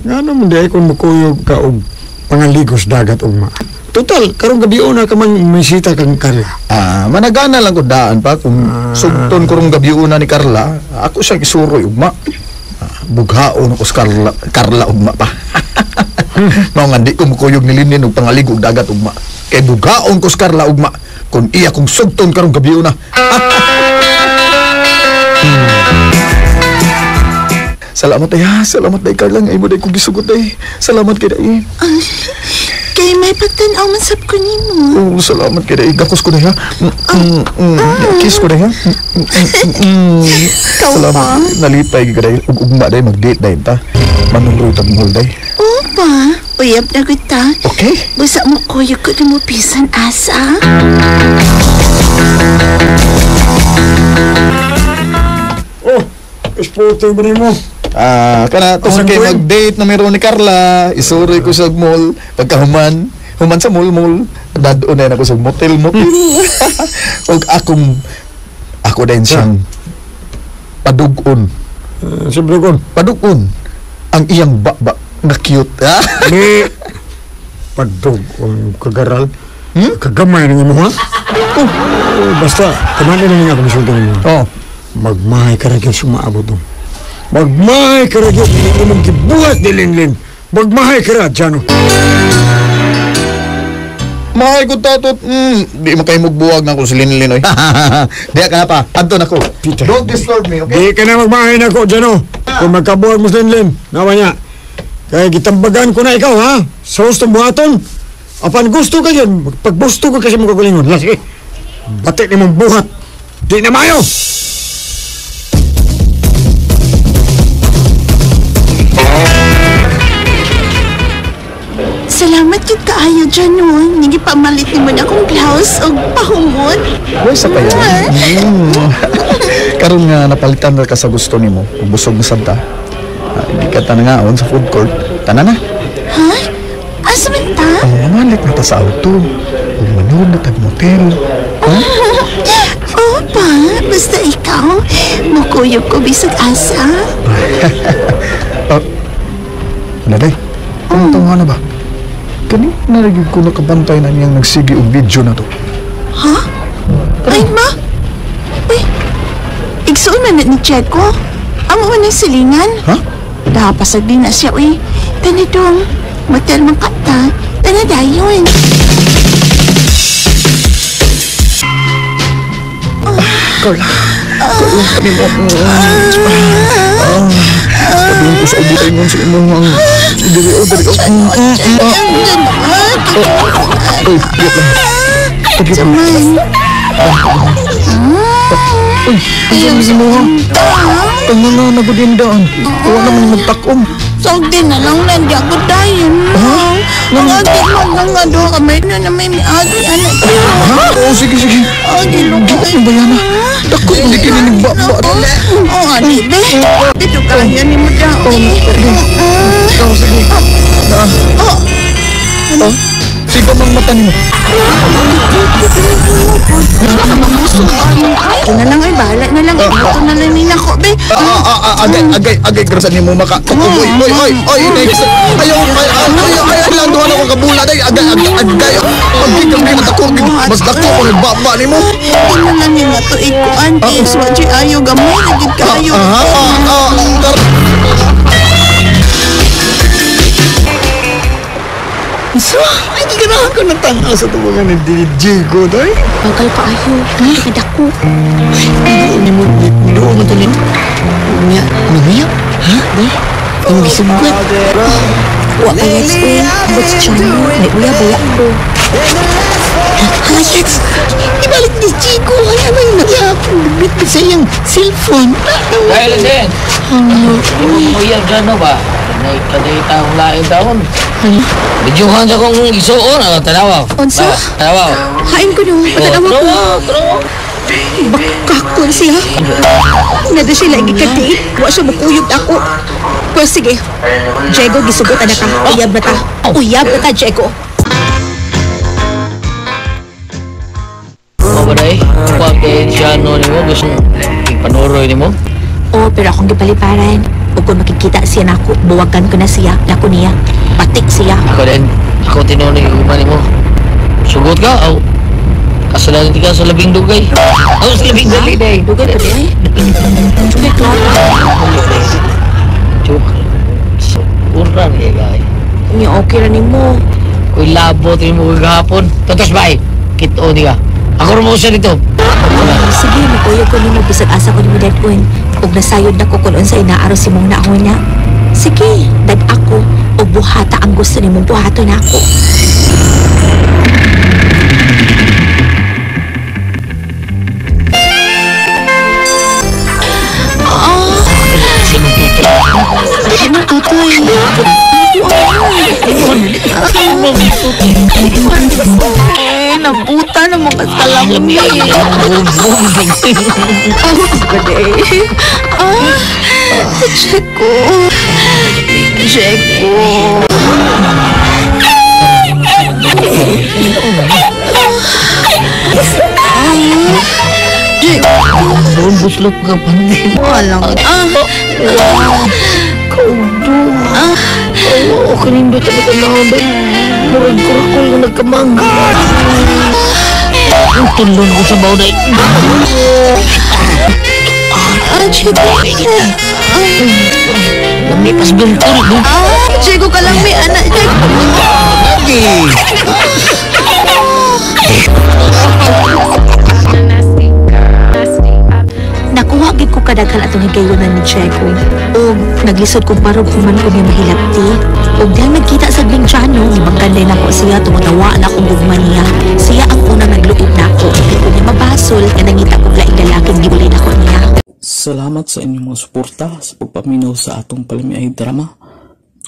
Nga naman di kung makuyog ka og pangaligos dagat ugma. Total, karong gabi na ka man misita kang Carla. Managana lang ko daan pa kung sugton ko rong gabi una ni Carla. Ako siya isuroy ugma. Bughaon ako sa Carla ugma pa. Mao nga di ko makuyog ni Linlin og pangaligog dagat ugma. Kay bughaon ko sa Carla ugma kung iya kong sugton karong gabi una. Salamat ay ha. Salamat ay Carla. Ngay mo day kong gisugot ay. Salamat kay day. Kay may pagtanaw man sab ko nimo. Salamat kay day. Gakos ko day ha. Kiss ko day ha. Salamat. Nalipay kay day. Ugma day mag-date day ta. Manungro tag mall day. Opa, uyab na kita. Okay. Busa mo kuya ko ni mo pisan asa. Oh, sporting ba mo? Kana tungkol kay mag-date na meron ni Carla, isuroy ko sa mall, pagkahuman sa mall, dadoon na ako sa motel. Og ako din siyang padugon. Padugon. Ang iyang baba na cute. Ni padugon kagaral. Kagamay na mo ha? Basta, kamanin na nga kung misulto mo. Magmahay ka rin yung sumaabot doon. Magmahay ka rin yung hindi mong gibuhat ni Linlin. Magmahay ka rin, Jano. Mahay ko tatot. Di mo kayo magbuwag na ako si Linlin, oy. Di ka na pa. Adto na ko. Peter. Don't disturb me, okay? Di ka na magmahay na ko, Jano. Kung magkabuwag mo si Linlin, nawa niya. Kaya gitambagan ko na ikaw, ha? Sa hustong buhaton. Apan gusto ka yun. Pag gusto ko kasi magkagulingon. Sige. Batik ni mong buhat. Di na mayo! Salamat yun kaayo dyan nun. Hindi pamalit ni mo na akong blouse o pahumot. Uy, sa kaya. Karon nga napalitan na ka sa gusto ni mo. Busog na santa. Hindi ka tanangaon sa food court. Tana na. Ha? Asa man ta? Mamalit na ta sa auto. Manood na tag-motel. Ha? Oo pa. Basta ikaw. Mukuyog ko bisag asa. Naday, tungtungan na ba? Kani narigid ko nakabantay na niyang nagsigi og video na to. Ha? Ay, ma? Uy, igsuon man ni Checo. Amo man ang silingan. Ha? Dahapasag din na siya, uy. Tanidong, motel mang kata. Tanadayon. Carla, kami mo. Sabihin ko sa ubutin mo sa imong ang diri o diri o. Uy, diyak lang. Uy, ang mo ha. Tangan na nagudindaan. Huwag naman magtakom. Sogdi na lang nandiya ko tayo. Ang agad mo nga doon kamay na may agi anak ko. Ha? Oo, sige. Agi lukay. Ang bayana. Dako, hindi kininig ba? Oo, adi be. Ito kaya ni mo daw. Oo, sige. Sipa mang mata ni mo. Ito na lang ay bahala na lang. Ito na lang nila ko be. Agay grasan ni mo maka. Oy, next. Ayaw lang duha na ko kabula day. Agay. Pagdi kami natako. Mas dako ko nagbaba ni mo. Ito na lang nila to ikuan. Swatchy ayo gamay na gid kayo. So, hindi ka na ako natanaw sa tumangan ni DJ ko, day. Bagal pa ayo. Nakikita ko. Hindi mo tulin. Niya, ha? Ang gisugwat. Wa ka let's go. Abot sa tiyan mo. May uya-baya ko. Let's. Ibalik ni Chico. Ay, may nagyapon. Nagbit sa iyang cellphone. Dahil din. Uya dyan na ba? Naikadita akong laing taon. Bidyuhan sa kong isuon. Tanawaw. Onsa? Tanawaw. Hain ko nung patanawa ko. Bakakon siya. Nada siya lagi katiit. Wa siya makuyog ako. Pero sige. Diego, gisugot na ka. Uyab na ta. Uyab na ta, Diego. Ano ba day? Huwag kayo siya ni mo. Gusto ipanuroy ni mo? Oo, pero akong gipaliparan. O kung makikita siya na ako, buwagan ko na siya. Nako niya. Patik siya. Ako din. Ako tinuloy umani mo. Sugot ka? O kasalanan ka sa labing dugay. O sa labing dali day. Dugay day. Dugay klaro. Dugay. So, urang eh guy. Niya okay rin mo. Kuy labo din mo kagahapon. Totos ba eh? Kito di ka. Ako rin mo siya dito. Sige, makuya ko nimo bisag asa ko nimo dadon. Ug nasayod na ko kung unsay naaro si mong naahon na. Sige, dag ako o buhata ang gusto nimong buhaton ako. Ano tutoy? nabuta na mga salami. Jeko. Jeko. Doon buslot ka pa. Walang. Kaudo. Oo, kanindot ang ikalabay. Murag kurakul na nagkamang. Ang tulon ko sa bawday. Lamipas bentur. Jeko ka lang may anak. Jeko. Nakuha gid ko kadaghan atong higayonan ni Jeko. O naglisod ko parog human ko niya mahilapti. O dahil nagkita sa Blinchano, ibangganday na ko siya tumatawa na akong gugma niya. Siya ang unang nagluob na ako. Hindi ko niya mabasol na nangita ko laing lalaking gibulay na ko niya. Salamat sa inyong mga suporta sa pagpaminaw sa atong palamiay drama.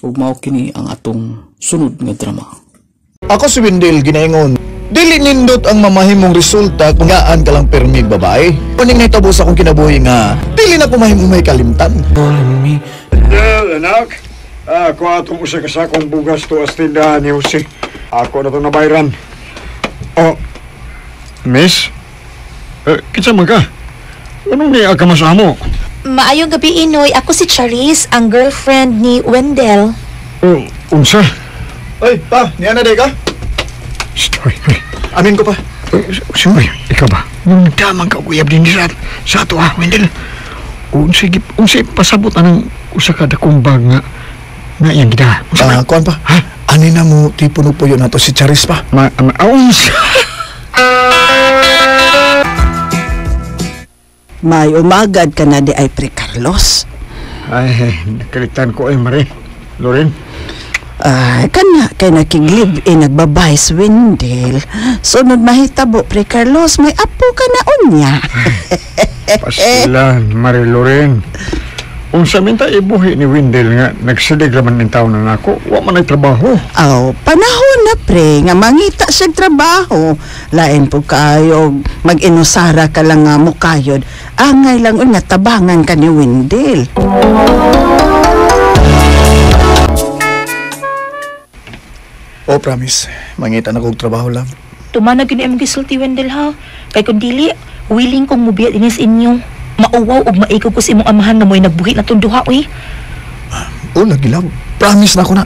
Ug mao kini ang atong sunod nga drama. Ako si Wendell ginaingon. Dili nindot ang mamahimong resulta kung gaan ka lang permig babae. Kuning nahitabo sa akong kinabuhi nga, dili na ko mahimong may kalimtan. Well, anak, ako atong usa ka sakong bugas to as tindahan ni Jose. Ako na itong nabayran. Oh, miss? Kitsa man ka? Anong niya ka masamo? Maayong gabi, Inoy. Ako si Charis, ang girlfriend ni Wendell. Oh, unsa? Oy, pa, niya na day ka? Stoy. Amin ko pa. Sorry, ikaw ba? Nung damang kauguyab din sa ato Wendell. Unsay pasabot anang usa ka dakong bag nga iyang gida. Kuan pa? Ha? Ani na mo tipo no puyo nato si Charis pa? May umagad ka na di ay Pre Carlos. Ay, nakalitan ko ay Mare. Loren? Kana kay nakiglib nagbabay si Wendell. Sunod mahitabo Pre Carlos, may apo ka na unya. Pasilan, Mare Loren. Unsa minta ibuhi ni Wendell nga nagsilig raman ng taon na nako, wa man ay trabaho. Panahon na pre nga mangita siya trabaho. Lain po kayo mag-inusara ka lang nga mukayod. Angay lang nga tabangan ka ni Wendell. Promise. Mangita na kong trabaho lang. Tumanag yun ang gisulti, Wendell, ha? Kay kung dili, willing kong mubiyat inis inyo. Mauwaw o maikaw ko sa imong amahan na mo'y nagbuhi na itong duha, uy. Lagi lang. Promise na ako na.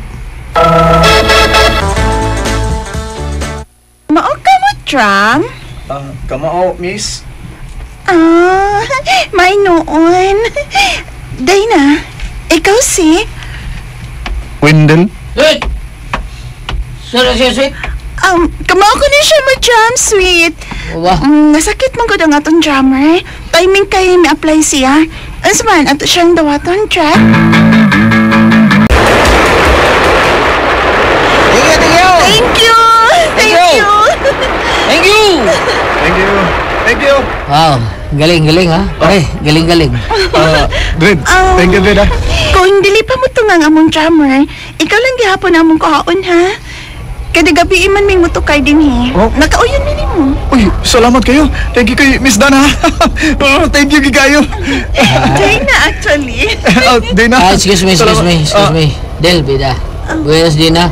Mao ka mo, Tram? Kamao, miss. May noon. Dayna, ikaw si? Wendell? Hey! Sweet? Kamao ko ni siya ma-jam, sweet. Nasakit mong ko ang atong drummer. Timing kayo mi-apply siya. Ano man, ato siyang dawaton, track. Thank you. Wow, galing ha? Pare, galing. Dred, thank you, Dred, ha? Kung dili pa mo tungang among drummer, ikaw lang gihapon among kaon, ha? Kada gabi iman may mutukay din, he. Nakauyon ni mo. Uy, salamat kayo. Thank you kay Miss Dana. Thank you kayo. Dana, actually. Dana. Excuse me. Del, bida. Buenas, Dina.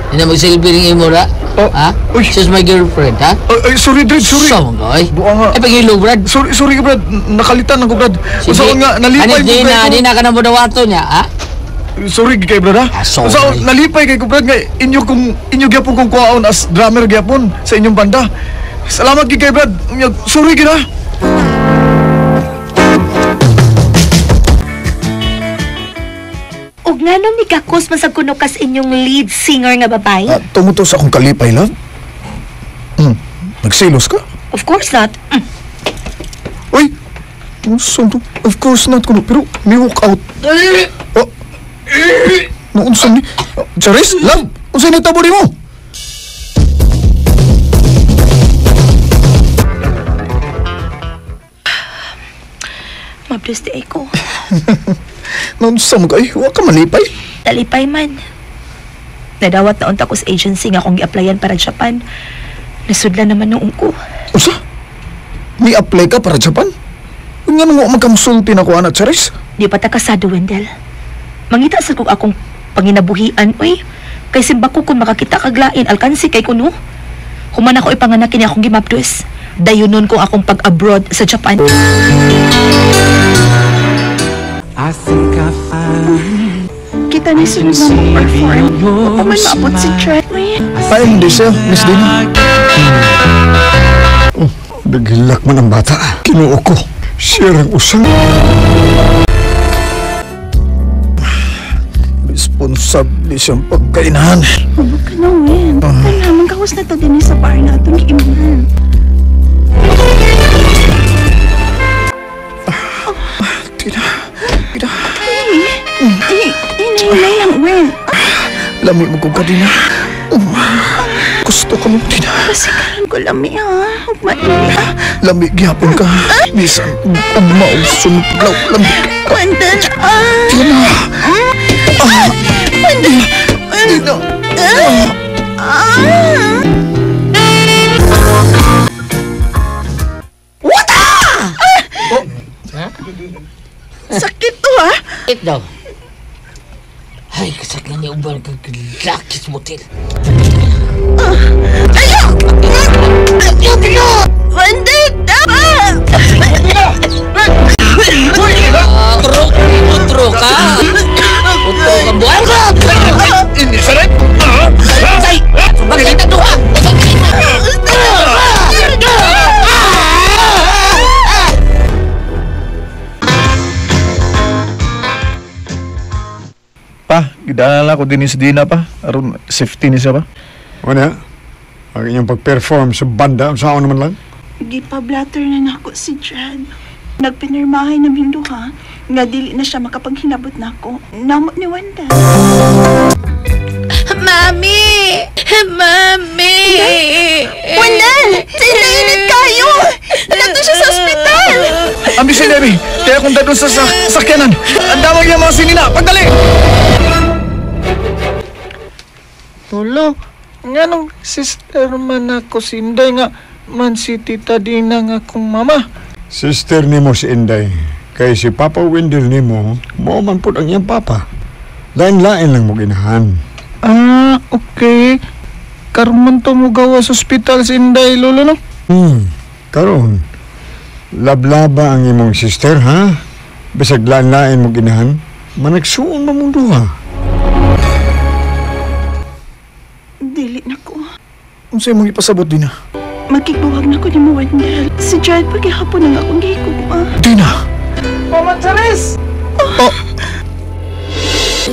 Hindi na mag-celebrate ng imura. Ha? She's my girlfriend, ha? Sorry, Dred, sorry. Saan mo, goy? Buka nga. Pag-ilo, Brad. Sorry, Brad. Nakalitan ako, Brad. Sige. Nga, nalipay ko. Di na ka na budawato niya, ha? Sorry kay Brad, ha? Sorry. Nalipay kay Brad nga inyo gyapon kong kuhaon as drummer gyapon sa inyong banda. Salamat kay Brad. Sorry gid, ha? Ug nganong ni kakos masag kuno kas inyong lead singer nga babae? Tumuto sa akong kalipay, love. Nagsilos ka? Of course not. Uy! Of course not kuno, pero may walk out. Unsa ni? Charis, love, unsa ni tabo mo? Mablos di ko. Unsa mo kay? Wa ka malipay? Talipay man. Nadawat na unta ko sa agency nga akong i-applyan para Japan. Nasudlan naman noong ko. Usa? May apply ka para Japan? Nga nung magkamsulti na ko, anak Charis? Di pa ta kasado, Wendell. Mangita sa kung akong panginabuhian, oy. Kay simba ko kung makakita kaglain, alkansi kay kuno. Human ako ipanganakin niya akong gimabdos. Dayunon ko akong pag-abroad sa Japan. Kita ni sunod na mag-perform. Huwag man maabot si Trey. Ay, hindi siya, Miss Dina. Nagilak man ang bata. Kinuo ko. Siya ang usang. Responsable siyang pagkainahan. Huwag ka na, Wen. Kailangan kawas na to din sa bar na itong iimunan. Tina. Hinay lang, Wen. Lami mo kong kadina. Gusto ko mo, Tina. Kasikaran ko lami, ha? Huwag maini, ha? Lami, gihapon ka. Bisan, umaw, sunod paglaw, lami. Wendell, Tina. Wendell. Tina. Wata! Sakit to, ha? Sakit daw. Ay, kasakit niya ubal kagilakis motel. Ayaw! Wendell, tama! Utro ka! Utro ka buwan ka! Ini sarit! Say! Bakit kita doha? Pa, gidala ko din sa Dina pa. Aron safety ni siya pa. O na, ang inyong pag-perform sa banda, saan naman lang? Gipablatter na nako si Jad. Nagpinirmahay na minduha, nga dili na siya makapaghinabot nako. Namo ni Wendell. Mami! Mami! Wendell! Sinainit kayo! Nandito siya sa ospital! Ambi si Debbie, kaya kung dadun sa sakyanan. Ang damag niya mga sinina, pagdali! Tulo, nga nung sister man ako si Inday nga man si Tita Dina nga akong mama. Sister ni mo si Inday. Kay si Papa Wendell ni mo, mo man po ang iyang papa. Lain-lain lang mo ginahan. Ah, okay. Karon to mo gawa sa ospital si Inday, lolo no? Karon. Lablaba ang imong sister, ha? Bisag lain-lain mo ginahan, managsuon mo mong duha. Dili na ko. Unsay mong ipasabot, Dina? Magkikuhag na ko ni mo, Wendell. Si Jad paghihapon ang akong gihigugma. Dina! Mama Charis!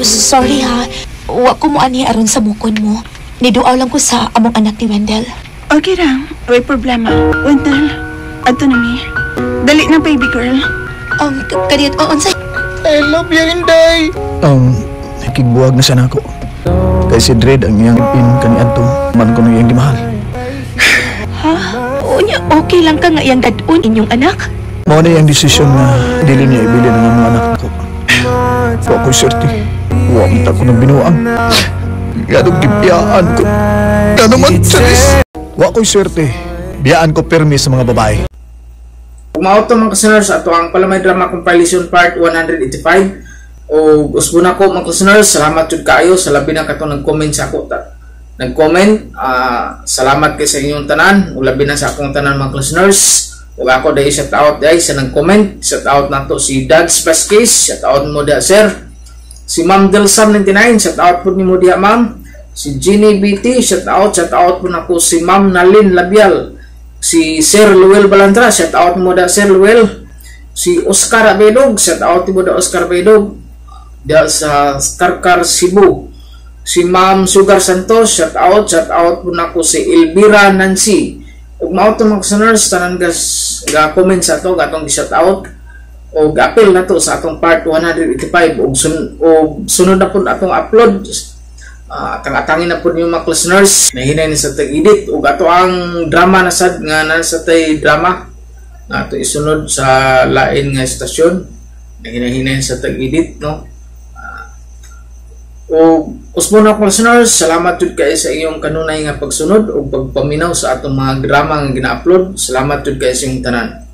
Sorry ha. Wa ko mo ani aron sa mukon mo. Niduaw lang ko sa among anak ni Wendell. Okay lang. May problema. Wendell, adto na mi. Dali na, baby girl. Kadiyot, unsay? I love you, Inday! Nakigbuwag na siya na ako. Kay si Dred ang iyang ipin kaniadto, man ko na iyang gimahal. Ha? Unya, okay lang ka nga iyang gadun inyong anak? Mao na iyang desisyon na dili niya ibili ng mga anak ko. Wa ko'y swerte. Wa man ko ng binuang. Ganong gibiyaan ko. Ganong man, Charis. Wa ko'y swerte. Biyaan ko permi sa mga babae. Umauto mga kasuners ato ang Palamay Drama Compilation Part 185 o gusto na ko mga kasuners, salamat jud kaayo sa labi na katong nag-comment sa ako nag-comment, salamat kay sa inyong tanan o labi na sa akong tanan mga kasuners ug ako dahil shout out dahil sa nag-comment, shout out nato si Dads Vasquez, shout out mo da sir, si Ma'am Delsam 99, shout out po ni mo diya ma'am, si Jeannie BT, shout out po na ko si Ma'am Nalin Labial, si Sir Luel Balandra, shout out mo da Sir Luel, si Oscar Abedog, shout out mo da Oscar Abedog da sa Karkar Cebu, si Ma'am Sugar Santos, shout out po na ko si Elvira Nancy ug mao to mga kasuners tanan ga comment sa ato gatong gi-shout out o ga-appeal na to sa atong part 185 ug sunod na po atong upload. Atang-atangin na po niyo mga listeners na hinay sa tag-edit ug ato ang drama na sad nga nasa tay drama na ato isunod sa lain nga estasyon na hinay sa tag-edit no. O Usbo na akong listeners, salamat jud kayo sa iyong kanunay nga pagsunod o pagpaminaw sa atong mga drama nga gina-upload. Salamat jud kayo sa iyong tanan.